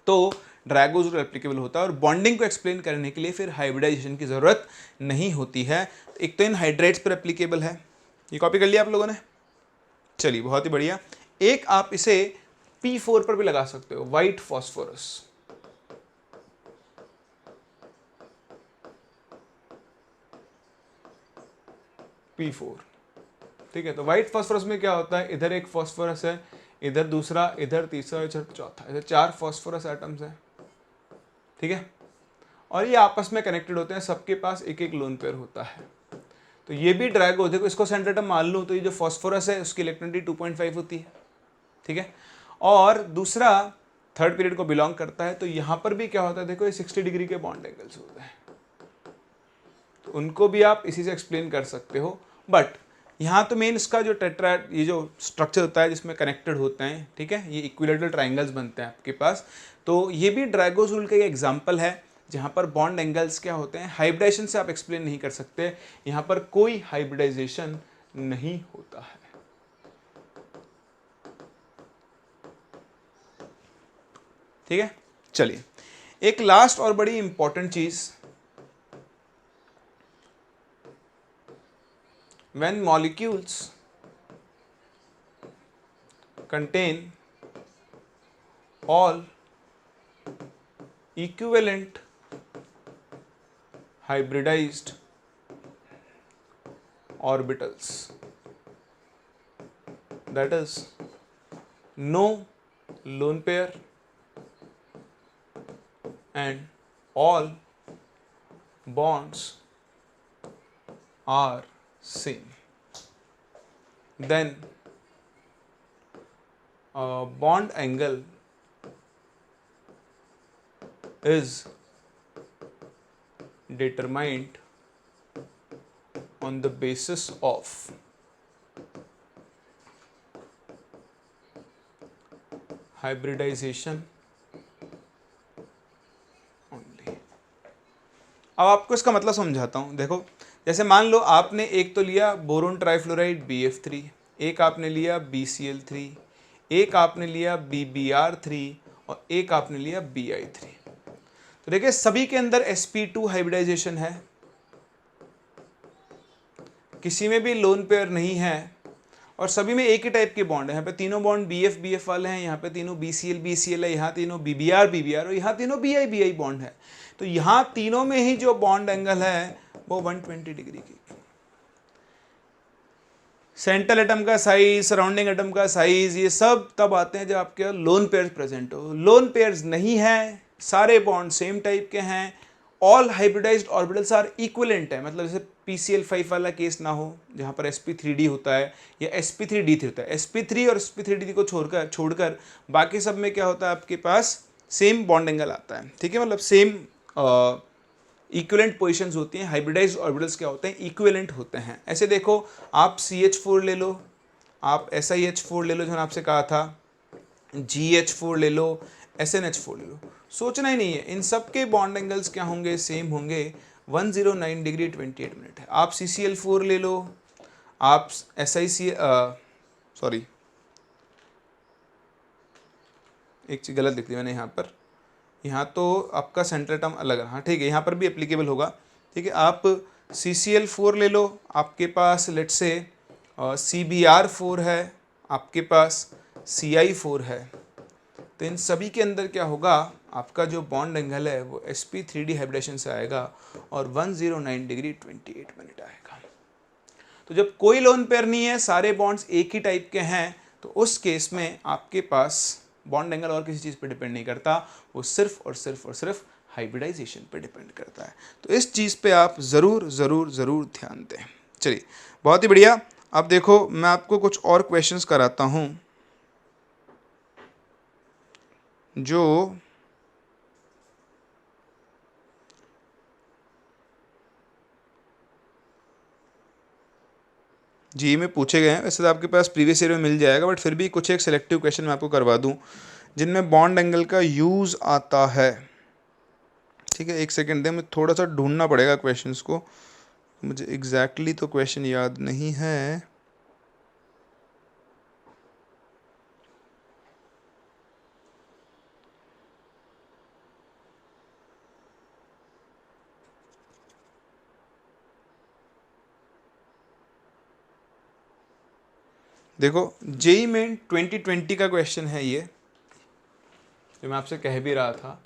तो ड्रैगोज रूल एप्लीकेबल होता है, और बॉन्डिंग को एक्सप्लेन करने के लिए फिर हाइब्रिडाइजेशन की जरूरत नहीं होती है। एक तो इन हाइड्राइड्स पर एप्लीकेबल है, ये कॉपी कर लिया आप लोगों ने? चलिए बहुत ही बढ़िया। एक आप इसे P4 पर भी लगा सकते हो, व्हाइट फॉस्फोरस। P4, ठीक है। तो व्हाइट फॉस्फोरस में क्या होता है, इधर एक फॉस्फोरस है, इधर दूसरा, इधर तीसरा, इधर चौथा, इधर 4 फॉस्फोरस एटम्स हैं, ठीक है। और ये आपस में कनेक्टेड होते हैं, सबके पास एक एक लोन पेयर होता है। तो ये भी ड्रैगो, देखो इसको सेंटर एटम मान लूँ तो ये जो फॉस्फोरस है उसकी इलेक्ट्रॉनिटी 2.5 होती है, ठीक है। और दूसरा थर्ड पीरियड को बिलोंग करता है, तो यहाँ पर भी क्या होता है, देखो ये 60 डिग्री के बॉन्ड एंगल्स होते हैं, तो उनको भी आप इसी से एक्सप्लेन कर सकते हो। बट यहाँ तो मेन इसका जो टेट्रा, ये जो स्ट्रक्चर होता है जिसमें कनेक्टेड होते हैं, ठीक है, ये इक्विलेटरल ट्राइंगल्स बनते हैं आपके पास। तो ये भी ड्रैगोस रूल का एक एग्जाम्पल है जहाँ पर बॉन्ड एंगल्स क्या होते हैं, हाइब्रिडाइजेशन से आप एक्सप्लेन नहीं कर सकते, यहाँ पर कोई हाइब्रिडाइजेशन नहीं होता है। ठीक है, चलिए एक लास्ट और बड़ी इंपॉर्टेंट चीज, when molecules contain all equivalent hybridized orbitals, that is no lone pair and all bonds are same, then bond angle is determined on the basis of hybridization only। अब आपको इसका मतलब समझाता हूँ। देखो जैसे मान लो आपने एक तो लिया बोरोन ट्राइफ्लोराइड BF3, एक आपने लिया BCl3, एक आपने लिया BBr3 और एक आपने लिया Bi3। तो देखिए सभी के अंदर sp2 हाइब्रिडाइजेशन है, किसी में भी लोन पेयर नहीं है और सभी में एक ही टाइप के बॉन्ड है। यहाँ पे तीनों बॉन्ड BF वाले हैं, यहाँ पे तीनों BCl है, यहाँ तीनों BBr और यहाँ तीनों Bi बॉन्ड है। तो यहाँ तीनों में ही जो बॉन्ड एंगल है वो 120 डिग्री की। सेंट्रल एटम का साइज, सराउंडिंग एटम का साइज, ये सब तब आते हैं जब आपके लोन पेयर्स प्रेजेंट हो। लोन पेयर्स नहीं है, सारे बॉन्ड सेम टाइप के हैं, all hybridised orbitals are equivalent है। मतलब जैसे PCl5 वाला केस ना हो जहाँ पर sp3d होता है या sp3d3 होता है, sp3 और sp3d को छोड़कर बाकी सब में क्या होता है, आपके पास सेम बॉन्ड एंगल आता है, ठीक है। मतलब सेम इक्विवेलेंट पोजीशंस होती हैं। हाइब्रिडाइज्ड ऑर्बिटल्स क्या होते हैं, इक्विवेलेंट होते हैं। ऐसे देखो आप CH4 ले लो, आप SiH4 ले लो जो मैंने आपसे कहा था, GH4 ले लो, SNH4 ले लो, सोचना ही नहीं है, इन सब के बॉन्ड एंगल्स क्या होंगे, सेम होंगे। 109 डिग्री 28 मिनट है। आप CCl4 ले लो, आप सॉरी एक चीज़ गलत लिख दी मैंने यहाँ पर, यहाँ तो आपका सेंट्रल एटम अलग है, हाँ ठीक है, यहाँ पर भी एप्लीकेबल होगा, ठीक है। आप CCl4 ले लो, आपके पास लेट से CBr4 है, आपके पास Ci4 है। तो इन सभी के अंदर क्या होगा, आपका जो बॉन्ड एंगल है वो sp3d हाइब्रिडेशन से आएगा और 109 डिग्री 28 मिनट आएगा। तो जब कोई लोन पेयर नहीं है, सारे बॉन्ड्स एक ही टाइप के हैं, तो उस केस में आपके पास बॉन्ड एंगल और किसी चीज़ पे डिपेंड नहीं करता, वो सिर्फ और सिर्फ और सिर्फ हाइब्रिडाइजेशन पे डिपेंड करता है। तो इस चीज़ पे आप ज़रूर ज़रूर ज़रूर ध्यान दें। चलिए बहुत ही बढ़िया। अब देखो मैं आपको कुछ और क्वेश्चंस कराता हूँ जो जी में पूछे गए हैं। वैसे तो आपके पास प्रीवियस ईयर में मिल जाएगा, बट फिर भी कुछ एक सिलेक्टिव क्वेश्चन मैं आपको करवा दूं जिनमें बॉन्ड एंगल का यूज़ आता है, ठीक है। एक सेकेंड दें, मुझे थोड़ा सा ढूंढना पड़ेगा क्वेश्चंस को, मुझे एग्जैक्टली तो क्वेश्चन याद नहीं है। देखो जेई मेन 2020 का क्वेश्चन है ये, जो मैं आपसे कह भी रहा था।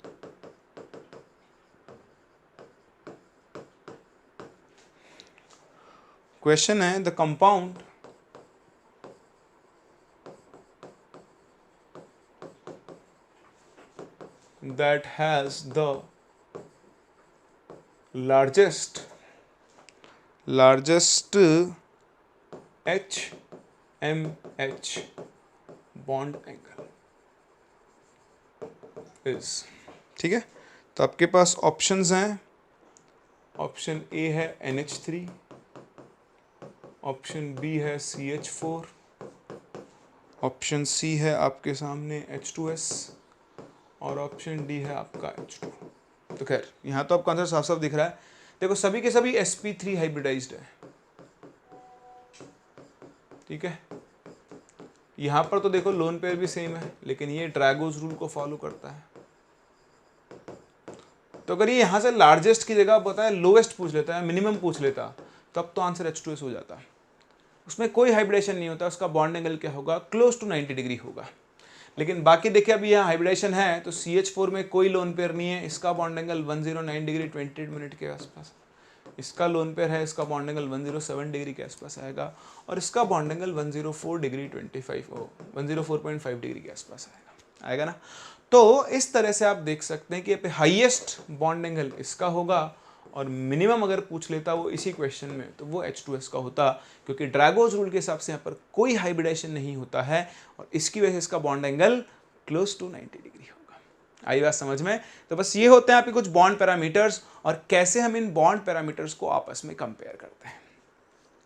क्वेश्चन है the compound that has the largest HMH bond angle is, ठीक है। तो आपके पास ऑप्शंस हैं, ऑप्शन ए है NH3, ऑप्शन बी है CH4, ऑप्शन सी है आपके सामने H2S और ऑप्शन डी है आपका H2। तो खैर यहाँ तो आपका आंसर साफ साफ दिख रहा है। देखो सभी के सभी sp3 हाइब्रिडाइज्ड है, ठीक है। यहाँ पर तो देखो लोन पेयर भी सेम है, लेकिन ये ड्रैगोज रूल को फॉलो करता है। तो अगर ये यहाँ से लार्जेस्ट की जगह बताए लोएस्ट पूछ लेता है, मिनिमम पूछ लेता, तब तो आंसर H2S हो जाता। उसमें कोई हाइब्रिडेशन नहीं होता, उसका बॉन्ड एंगल क्या होगा, क्लोज टू 90 डिग्री होगा। लेकिन बाकी देखिए अभी यहाँ हाइब्रिडेशन है, तो CH4 में कोई लोन पेयर नहीं है, इसका बॉन्ड एंगल 109 डिग्री 28 मिनट के आसपास। इसका लोन पेयर है, इसका बॉन्ड एंगल 107 डिग्री के आसपास आएगा, और इसका बॉन्ड एंगल 104 डिग्री 104.5 डिग्री के आसपास आएगा ना। तो इस तरह से आप देख सकते हैं कि हाईएस्ट बॉन्ड एंगल इसका होगा, और मिनिमम अगर पूछ लेता वो इसी क्वेश्चन में तो वो H2S का होता, क्योंकि ड्रैगोज रूल के हिसाब से यहाँ पर कोई हाइब्रिडेशन नहीं होता है, और इसकी वजह से इसका bond angle close to 90 degree होगा। आई बात समझ में? तो बस ये होते हैं आपके कुछ बॉन्ड पैरामीटर्स, और कैसे हम इन बॉन्ड पैरामीटर्स को आपस में कंपेयर करते हैं।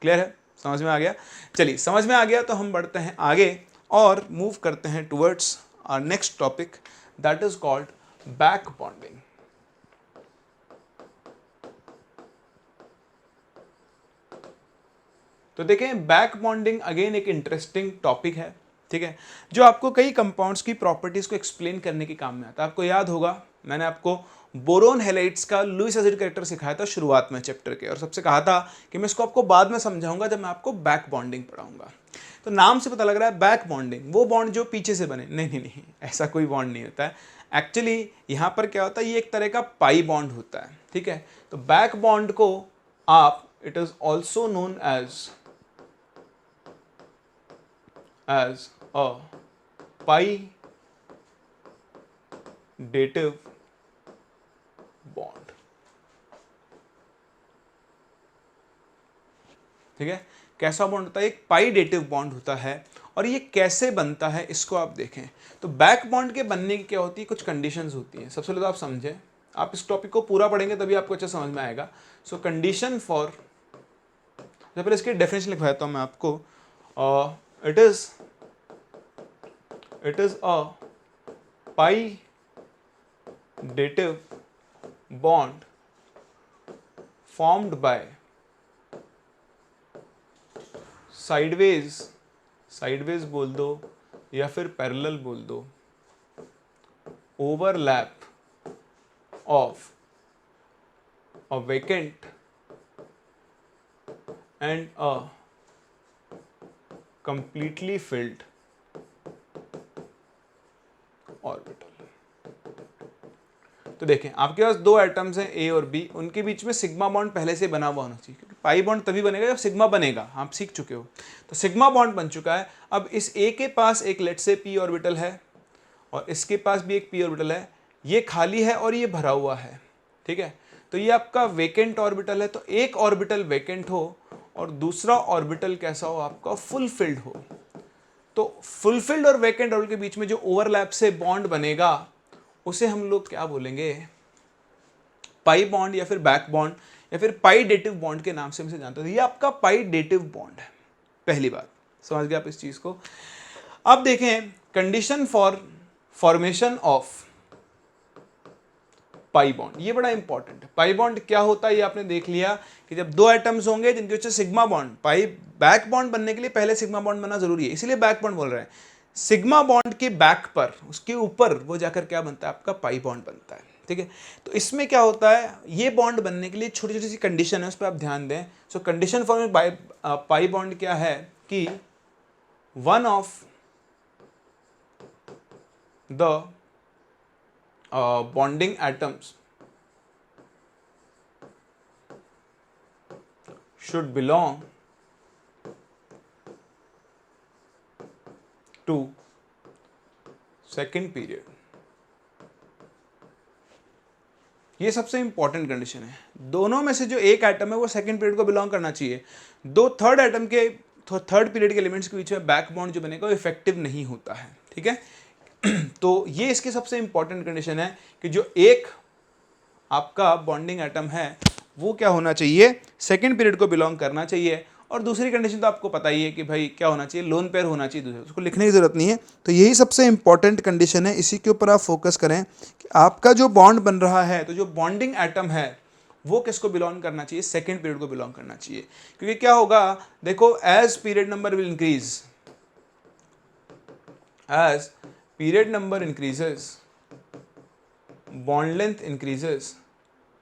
क्लियर है? समझ में आ गया? चलिए समझ में आ गया तो हम बढ़ते हैं आगे और मूव करते हैं towards our next topic, that is called back bonding. तो देखें बैक बॉन्डिंग अगेन एक इंटरेस्टिंग टॉपिक है, ठीक है, जो आपको कई कंपाउंड्स की प्रॉपर्टीज को एक्सप्लेन करने के काम में आता है। आपको याद होगा मैंने आपको बोरोन हैलाइड्स का लुईस एसिड कैरेक्टर सिखाया था शुरुआत में चैप्टर के, और सबसे कहा था कि मैं इसको आपको बाद में समझाऊंगा जब मैं आपको बैक बॉन्डिंग पढ़ाऊंगा। तो नाम से पता लग रहा है बैक बॉन्डिंग, वो बॉन्ड जो पीछे से बने। नहीं, ऐसा कोई बॉन्ड नहीं होता है। एक्चुअली यहाँ पर क्या होता है, ये एक तरह का पाई बॉन्ड होता है, ठीक है। तो बैक बॉन्ड को आप, it is also known as a pi dative bond, ठीक है। कैसा बॉन्ड होता है? एक पाई डेटिव बॉन्ड होता है, और ये कैसे बनता है इसको आप देखें। तो बैक बॉन्ड के बनने की क्या होती है, कुछ कंडीशंस होती हैं। सबसे पहले तो आप समझें, आप इस टॉपिक को पूरा पढ़ेंगे तभी आपको अच्छा समझ में आएगा। सो कंडीशन फॉर, जब पहले इसकी डेफिनेशन लिखवाता हूं मैं आपको, it is a pi dative bond formed by sideways बोल दो या फिर पैरेलल बोल दो, overlap of a vacant and a completely filled orbital. तो देखें आपके पास दो एटम्स हैं ए और बी, उनके बीच में सिग्मा बॉन्ड पहले से बना हुआ होना चाहिए, क्योंकि पाई बॉन्ड तभी बनेगा जब सिग्मा बनेगा, आप सीख चुके हो। तो सिग्मा बॉन्ड बन चुका है। अब इस ए के पास एक लेट से पी ऑर्बिटल है, और इसके पास भी एक पी ऑर्बिटल है, ये खाली है और ये भरा हुआ है, ठीक है। तो ये आपका वेकेंट ऑर्बिटल है। तो एक ऑर्बिटल वेकेंट हो और दूसरा ऑर्बिटल कैसा हो, आपका फुलफिल्ड हो। तो फुलफिल्ड और वेकेंट ऑर्बिटल के बीच में जो ओवरलैप से बॉन्ड बनेगा उसे हम लोग क्या बोलेंगे, पाई बॉन्ड या फिर बैक बॉन्ड या फिर पाई डेटिव बॉन्ड के नाम से हम इसे जानते हैं। ये आपका पाई डेटिव बॉन्ड है। पहली बात समझ गए आप इस चीज को। अब देखें condition for formation of pi bond, ये बड़ा इंपॉर्टेंट है। पाई बॉन्ड क्या होता है ये आपने देख लिया कि जब दो एटम्स होंगे जिनके बीच सिग्मा बॉन्ड, पाई बैक बॉन्ड बनने के लिए पहले सिग्मा बॉन्ड बनना जरूरी है, इसीलिए बैक बॉन्ड बोल रहे हैं। सिग्मा बॉन्ड के बैक पर, उसके ऊपर वो जाकर क्या बनता है, आपका पाई बॉन्ड बनता है, ठीक है। तो इसमें क्या होता है, ये बॉन्ड बनने के लिए छोटी छोटी सी कंडीशन है, उस पर आप ध्यान दें। सो कंडीशन फॉर पाई बॉन्ड क्या है कि one of the bonding atoms should belong to second period. ये सबसे इंपॉर्टेंट कंडीशन है। दोनों में से जो एक एटम है वो सेकंड पीरियड को बिलोंग करना चाहिए। दो थर्ड एटम के थर्ड पीरियड के एलिमेंट्स के बीच में बैक बॉन्ड जो बनेगा वो इफेक्टिव नहीं होता है, ठीक है। तो ये इसकी सबसे इंपॉर्टेंट कंडीशन है कि जो एक आपका बॉन्डिंग एटम है वो क्या होना चाहिए, सेकंड पीरियड को बिलोंग करना चाहिए। और दूसरी कंडीशन तो आपको पता ही है कि भाई क्या होना चाहिए, लोन पेयर होना चाहिए दूसरे, उसको लिखने की जरूरत नहीं है। तो यही सबसे इंपॉर्टेंट कंडीशन है, इसी के ऊपर आप फोकस करें कि आपका जो बॉन्ड बन रहा है तो जो बॉन्डिंग एटम है वो किसको बिलोंग करना चाहिए, सेकेंड पीरियड को बिलोंग करना चाहिए। क्योंकि क्या होगा, देखो as period number will increase, as period number increases bond length increases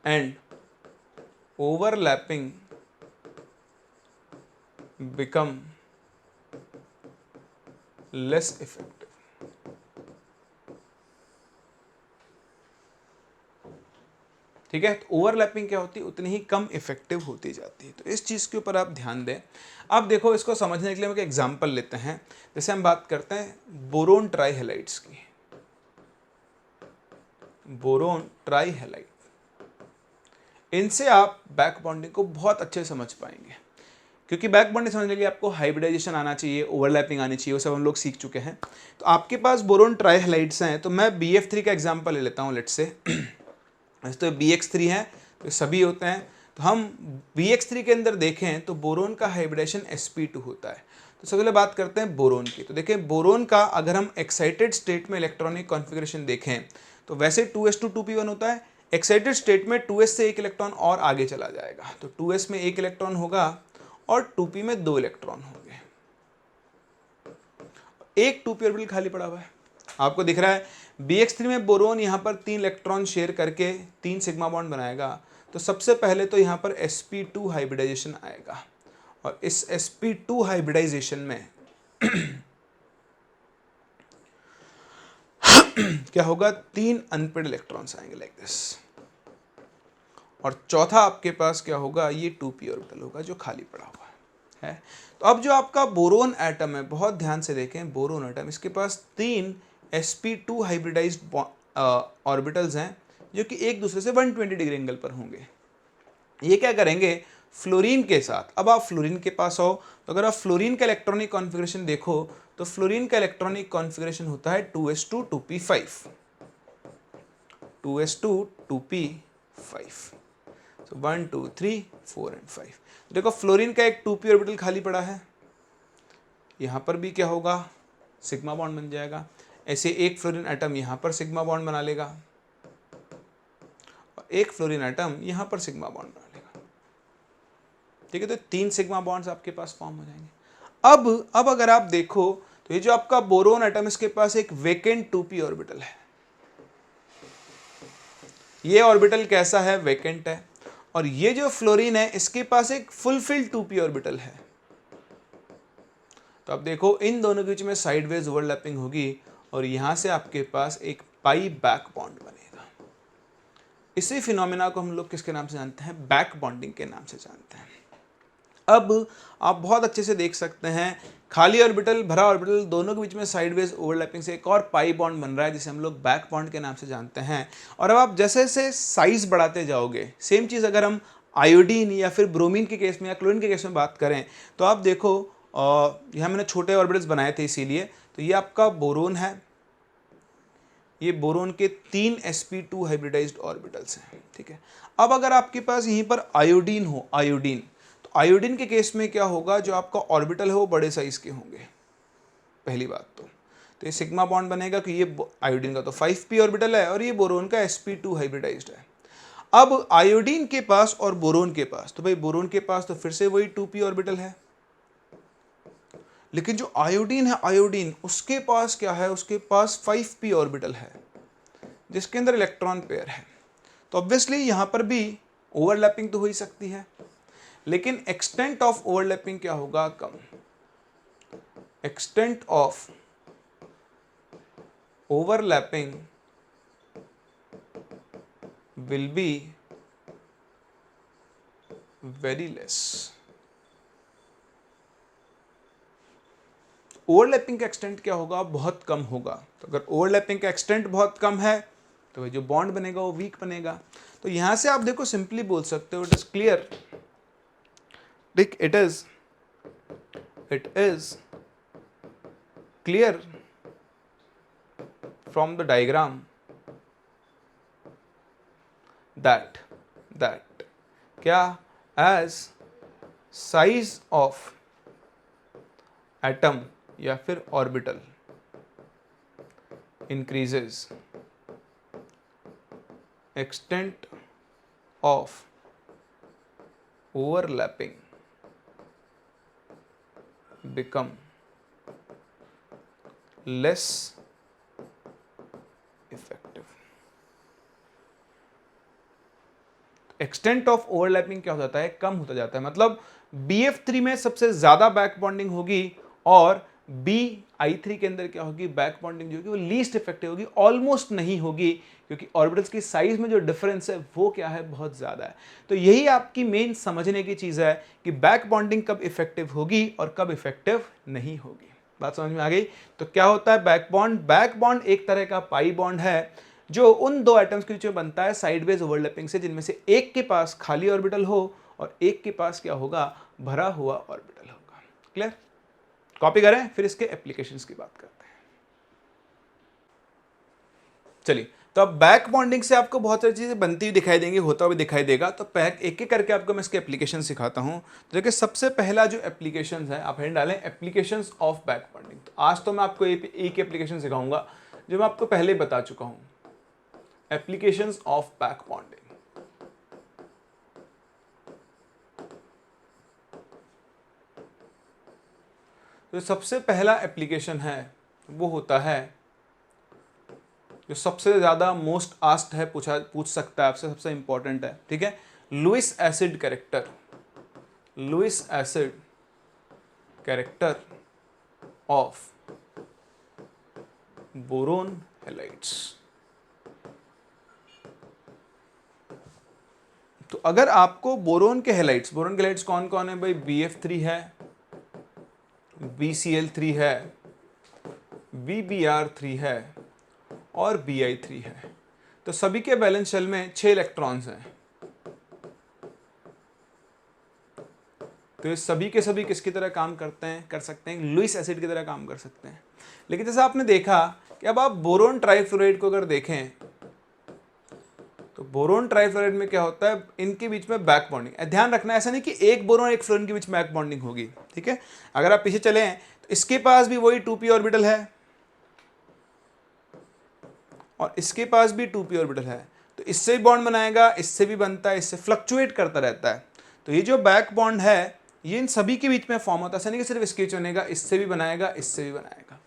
and overlapping become less effective। ठीक है, तो ओवरलैपिंग क्या होती है, उतनी ही कम इफेक्टिव होती जाती है। तो इस चीज़ के ऊपर आप ध्यान दें। अब देखो इसको समझने के लिए हम एक एग्जांपल लेते हैं। जैसे हम बात करते हैं बोरोन ट्राईहेलाइड्स की, बोरोन ट्राईहेलाइड, इनसे आप बैक बॉन्डिंग को बहुत अच्छे से समझ पाएंगे। क्योंकि बैक बॉन्डिंग समझने के लिए आपको हाइब्रिडाइजेशन आना चाहिए, ओवरलैपिंग आनी चाहिए, वो सब हम लोग सीख चुके हैं। तो आपके पास बोरोन ट्राईहेलाइड्स हैं, तो मैं BF3 का एग्जांपल ले लेता हूँ लेट्स से। तो BX3 है तो सभी होते हैं। तो हम BX3 के अंदर देखें तो बोरोन का हाइब्रिडेशन sp2 होता है। तो सबसे पहले बात करते हैं बोरोन की। तो देखें बोरोन का अगर हम एक्साइटेड स्टेट में इलेक्ट्रॉनिक कॉन्फ़िगरेशन देखें तो वैसे 2s2 2p1 होता है। एक्साइटेड स्टेट में 2s से एक इलेक्ट्रॉन और आगे चला जाएगा, तो 2s में एक इलेक्ट्रॉन होगा और 2p में 2 इलेक्ट्रॉन होंगे। एक 2p ऑर्बिटल खाली पड़ा हुआ है, आपको दिख रहा है। BX3 में बोरोन यहाँ पर 3 इलेक्ट्रॉन शेयर करके 3 सिग्मा बॉन्ड बनाएगा। तो सबसे पहले तो यहाँ पर sp2 हाइब्रिडाइजेशन आएगा, और इस sp2 हाइब्रिडाइजेशन में क्या होगा, 3 अनपेड इलेक्ट्रॉन्स आएंगे लाइक दिस। और चौथा आपके पास क्या होगा, ये 2p ऑर्बिटल होगा जो खाली पड़ा हुआ है। तो अब जो आपका बोरोन एटम है, बहुत ध्यान से देखें, बोरोन एटम इसके पास 3 sp2 हाइब्रिडाइज्ड ऑर्बिटल्स हैं जो कि एक दूसरे से 120 डिग्री एंगल पर होंगे। ये क्या करेंगे, फ्लोरीन के साथ। अब आप फ्लोरीन के पास आओ, तो अगर आप फ्लोरीन का इलेक्ट्रॉनिक कॉन्फ़िगरेशन देखो तो फ्लोरीन का इलेक्ट्रॉनिक कॉन्फ़िगरेशन होता है 2s2 2p5, 2s2 2p5। तो 1 2 3 4 एंड 5। देखो फ्लोरीन का एक 2p ऑर्बिटल खाली पड़ा है, यहाँ पर भी क्या होगा, सिग्मा बॉन्ड बन जाएगा। ऐसे एक फ्लोरीन एटम यहाँ पर सिग्मा बॉन्ड बना लेगा और एक फ्लोरीन एटम यहाँ पर सिग्मा बॉन्ड बना लेगा। ठीक है, तो 3 सिग्मा बॉन्ड्स आपके पास फॉर्म हो जाएंगे। अब अगर आप देखो तो ये जो आपका बोरोन एटम, इसके पास एक वेकेंट 2p ऑर्बिटल है। ये ऑर्बिटल कैसा है, वेकेंट है। और ये जो फ्लोरीन है इसके पास एक फुलफिल्ड 2p ऑर्बिटल है। तो अब देखो इन दोनों के बीच में साइडवेज ओवरलैपिंग होगी और यहां से आपके पास एक पाई बैक बॉन्ड बनेगा। इसी फिनोमेना को हम लोग किसके नाम से जानते हैं, बैक बॉन्डिंग के नाम से जानते हैं। अब आप बहुत अच्छे से देख सकते हैं, खाली ऑर्बिटल भरा ऑर्बिटल दोनों के बीच में साइडवेज ओवरलैपिंग से एक और पाई बॉन्ड बन रहा है जिसे हम लोग बैक बॉन्ड के नाम से जानते हैं। और अब आप जैसे जैसे साइज बढ़ाते जाओगे, सेम चीज़ अगर हम आयोडीन या फिर ब्रोमीन के केस में या क्लोरीन के केस में बात करें तो आप देखो यहाँ मैंने छोटे ऑर्बिटल्स बनाए थे इसीलिए। तो ये आपका बोरोन है, ये बोरोन के 3 sp2 हाइब्रिडाइज्ड ऑर्बिटल्स हैं। ठीक है, अब अगर आपके पास यहीं पर आयोडीन हो, आयोडीन, तो आयोडीन के केस में क्या होगा, जो आपका ऑर्बिटल है वो बड़े साइज के होंगे। पहली बात तो ये सिग्मा बॉन्ड बनेगा कि ये आयोडीन का तो 5p ऑर्बिटल है और ये बोरोन का sp2 हाइब्रिडाइज्ड है। अब आयोडीन के पास और बोरोन के पास, तो भाई बोरोन के पास तो फिर से वही 2p ऑर्बिटल है, लेकिन जो आयोडीन है, आयोडीन उसके पास क्या है, उसके पास 5p ऑर्बिटल है जिसके अंदर इलेक्ट्रॉन पेयर है। तो ऑब्वियसली यहां पर भी ओवरलैपिंग तो हो ही सकती है, लेकिन एक्सटेंट ऑफ ओवरलैपिंग क्या होगा, कम। extent of overlapping will be very less. Overlapping का एक्सटेंट क्या होगा, बहुत कम होगा। तो अगर ओवरलैपिंग का एक्सटेंट बहुत कम है तो जो बॉन्ड बनेगा वो वीक बनेगा। तो यहां से आप देखो सिंपली बोल सकते हो it is clear, it is clear from the diagram that क्या एज साइज ऑफ एटम या फिर orbital increases, extent of overlapping become less effective. Extent of overlapping क्या हो जाता है, कम होता जाता है। मतलब BF3 में सबसे ज्यादा बैक बॉन्डिंग होगी और BI3 के अंदर क्या होगी, बैक बॉन्डिंग जो होगी वो लीस्ट इफेक्टिव होगी, ऑलमोस्ट नहीं होगी, क्योंकि ऑर्बिटल्स की साइज में जो डिफरेंस है वो क्या है, बहुत ज्यादा है। तो यही आपकी मेन समझने की चीज है कि बैक बॉन्डिंग कब इफेक्टिव होगी और कब इफेक्टिव नहीं होगी। बात समझ में आ गई। तो क्या होता है बैक बॉन्ड, बैक बॉन्ड एक तरह का पाई बॉन्ड है जो उन दो एटम्स के बीच में बनता है साइडवेज ओवरलैपिंग से, जिनमें से एक के पास खाली ऑर्बिटल हो और एक के पास क्या होगा, भरा हुआ ऑर्बिटल होगा। क्लियर। कॉपी करें, फिर इसके एप्लीकेशंस की बात करते हैं। चलिए, तो अब बैक बॉन्डिंग से आपको बहुत सारी चीजें बनती हुई दिखाई देंगी, होता हुआ दिखाई देगा। तो एक एक करके आपको मैं इसके एप्लीकेशन सिखाता हूं। तो देखिए, सबसे पहला जो एप्लीकेशन है, आप हेड डालें एप्लीकेशंस ऑफ बैक बॉन्डिंग। तो आज तो मैं आपको एक एप्लीकेशन सिखाऊंगा जो मैं आपको पहले ही बता चुका हूं, एप्लीकेशंस ऑफ बैक बॉन्डिंग। तो सबसे पहला एप्लीकेशन है वो होता है, जो सबसे ज्यादा मोस्ट आस्क्ड है, पूछ सकता है आपसे, सबसे इंपॉर्टेंट है, ठीक है। Lewis acid character, Lewis acid character of boron halides. तो अगर आपको बोरोन के हैलाइड्स कौन कौन है भाई, BF3 है, BCl3 है, BBr3 है और Bi3 है। तो सभी के वैलेंस शेल में 6 इलेक्ट्रॉन्स हैं। तो ये सभी के सभी किसकी तरह काम कर सकते हैं, लुईस एसिड की तरह काम कर सकते हैं। लेकिन जैसा आपने देखा कि अब आप बोरोन ट्राइफ्लोराइड को अगर देखें तो बोरोन ट्राइफ्लोराइड में क्या होता है, इनके बीच में बैक बॉन्डिंग, ध्यान रखना ऐसा नहीं कि एक बोरोन एक फ्लोरीन के बीच बैक बॉन्डिंग होगी, ठीक है। अगर आप पीछे चले तो इसके पास भी वही 2p ऑर्बिटल है और इसके पास भी 2p ऑर्बिटल है। तो इससे भी बॉन्ड बनाएगा, इससे भी बनता है, इससे फ्लक्चुएट करता रहता है। तो ये जो बैक बॉन्ड है ये इन सभी के बीच में फॉर्म होता है, ऐसा नहीं कि सिर्फ इसके बनेगा, इससे भी बनाएगा, इससे भी बनाएगा,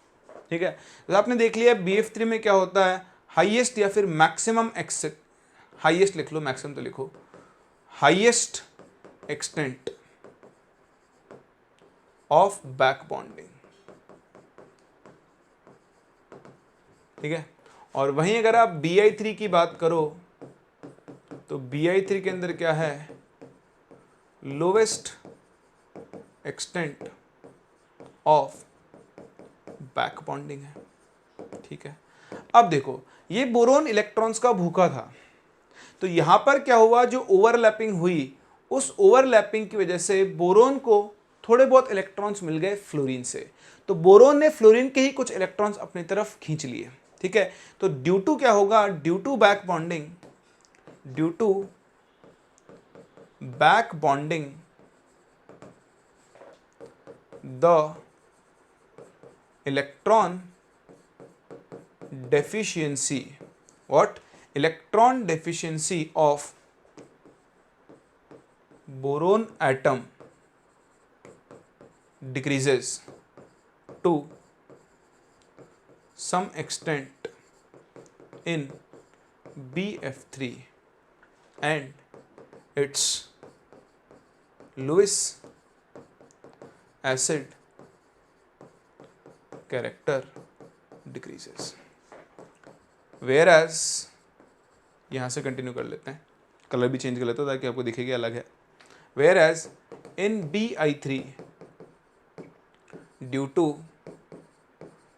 ठीक है। तो आपने देख लिया BF3 में क्या होता है, हाईएस्ट या फिर मैक्सिमम हाईएस्ट लिख लो, मैक्सिमम तो लिखो, highest extent of back bonding, ठीक है। और वहीं अगर आप BI3 की बात करो तो BI3 के अंदर क्या है, lowest extent of back bonding है, ठीक है। अब देखो, ये बोरोन इलेक्ट्रॉन्स का भूखा था, तो यहां पर क्या हुआ, जो ओवरलैपिंग हुई उस ओवरलैपिंग की वजह से बोरोन को थोड़े बहुत इलेक्ट्रॉन्स मिल गए फ्लोरीन से। तो बोरोन ने फ्लोरीन के ही कुछ इलेक्ट्रॉन्स अपनी तरफ खींच लिए, ठीक है। तो ड्यू टू क्या होगा, due to back bonding, due to back bonding the electron deficiency, what, electron deficiency of boron atom decreases to some extent in BF3 and its Lewis acid character decreases. Whereas यहाँ से कंटिन्यू कर लेते हैं, कलर भी चेंज कर लेते हैं ताकि आपको दिखेगी अलग है। Whereas in BI3 due too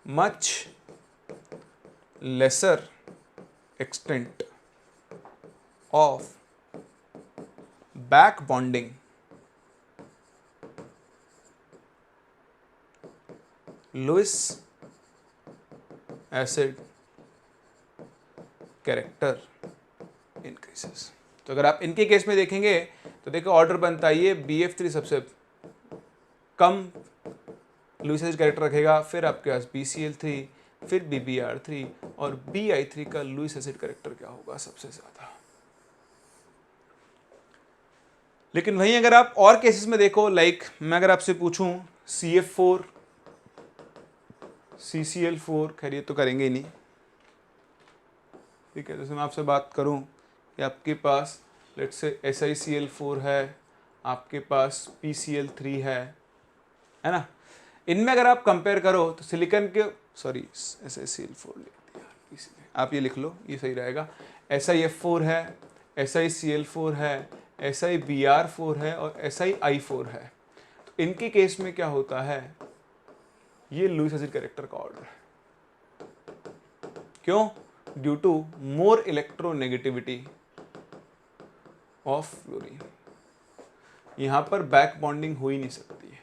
much lesser extent of back bonding Lewis acid character increases। तो अगर आप इनके केस में देखेंगे तो देखो ऑर्डर बनता है ये BF3 सबसे कम लुईस एसिड कैरेक्टर रखेगा, फिर आपके पास BCl3, फिर BBr3 और BI3 का लुईस एसिड कैरेक्टर क्या होगा सबसे ज्यादा। लेकिन वहीं अगर आप और केसेस में देखो, लाइक मैं अगर आपसे पूछूं CF4 CCl4, खैर ये तो करेंगे ही नहीं, ठीक है। जैसे मैं आपसे बात करूं कि आपके पास लेट्स से SiCl4 है, आपके पास PCl3 है ना, इनमें अगर आप कंपेयर करो तो सिलिकॉन के SiCl4 लिख दिया, आप ये लिख लो, ये सही रहेगा। SiF4 है, SiCl4 है, SiBr4 है और SiI4 है। तो इनके केस में क्या होता है, ये लुईस एसिड कैरेक्टर का ऑर्डर है। क्यों? Due to more electronegativity of fluorine. यहां पर बैक बॉन्डिंग हो ही नहीं सकती है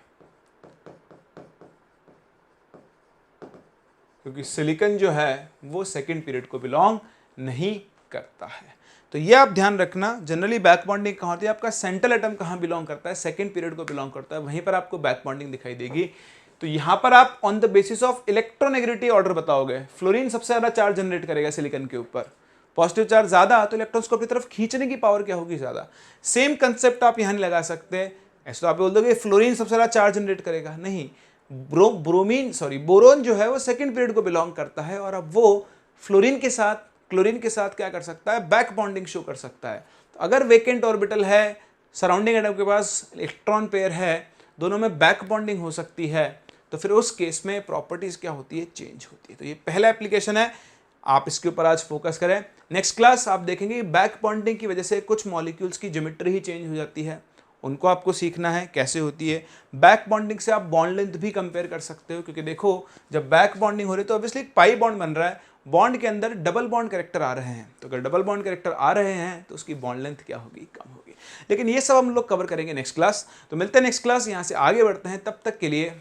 क्योंकि सिलिकॉन जो है वो सेकेंड पीरियड को बिलोंग नहीं करता है। तो ये आप ध्यान रखना, जनरली बैक बॉन्डिंग कहाँ होती है, आपका सेंट्रल एटम कहाँ बिलोंग करता है, सेकेंड पीरियड को बिलोंग करता है, वहीं पर आपको बैक बॉन्डिंग दिखाई देगी। तो यहां पर आप on the basis of electronegativity order बताओगे। फ्लोरीन सबसे ज्यादा चार्ज जनरेट करेगा सिलिकॉन के ऊपर, पॉजिटिव चार्ज ज्यादा, तो इलेक्ट्रॉन्स को अपनी तरफ खींचने की पावर क्या होगी ज्यादा। सेम कंसेप्ट आप यहां नहीं लगा सकते, ऐसे तो आप बोल दोगे फ्लोरीन सबसे ज्यादा चार्ज जनरेट करेगा, नहीं, बोरोन जो है वो सेकंड पीरियड को बिलोंग करता है और अब वो फ्लोरीन के साथ क्लोरीन के साथ क्या कर सकता है, बैक बॉन्डिंग शो कर सकता है। तो अगर वेकेंट ऑर्बिटल है, सराउंडिंग एटम के पास इलेक्ट्रॉन पेयर है, दोनों में बैक बॉन्डिंग हो सकती है, तो फिर उस केस में प्रॉपर्टीज क्या होती है, चेंज होती है। तो ये पहला एप्लीकेशन है, आप इसके ऊपर आज फोकस करें। नेक्स्ट क्लास आप देखेंगे बैक बॉन्डिंग की वजह से कुछ मॉलिक्यूल्स की ज्योमेट्री ही चेंज हो जाती है, उनको आपको सीखना है कैसे होती है। बैक बॉन्डिंग से आप बॉन्ड लेंथ भी कंपेयर कर सकते हो, क्योंकि देखो जब बैक बॉन्डिंग हो रही है तो ऑब्वियसली एक पाई बॉन्ड बन रहा है, बॉन्ड के अंदर डबल बॉन्ड कैरेक्टर आ रहे हैं, तो अगर डबल बॉन्ड कैरेक्टर आ रहे हैं तो उसकी बॉन्ड लेंथ क्या होगी, कम होगी। लेकिन ये सब हम लोग कवर करेंगे नेक्स्ट क्लास। तो मिलते हैं नेक्स्ट क्लास, यहाँ से आगे बढ़ते हैं, तब तक के लिए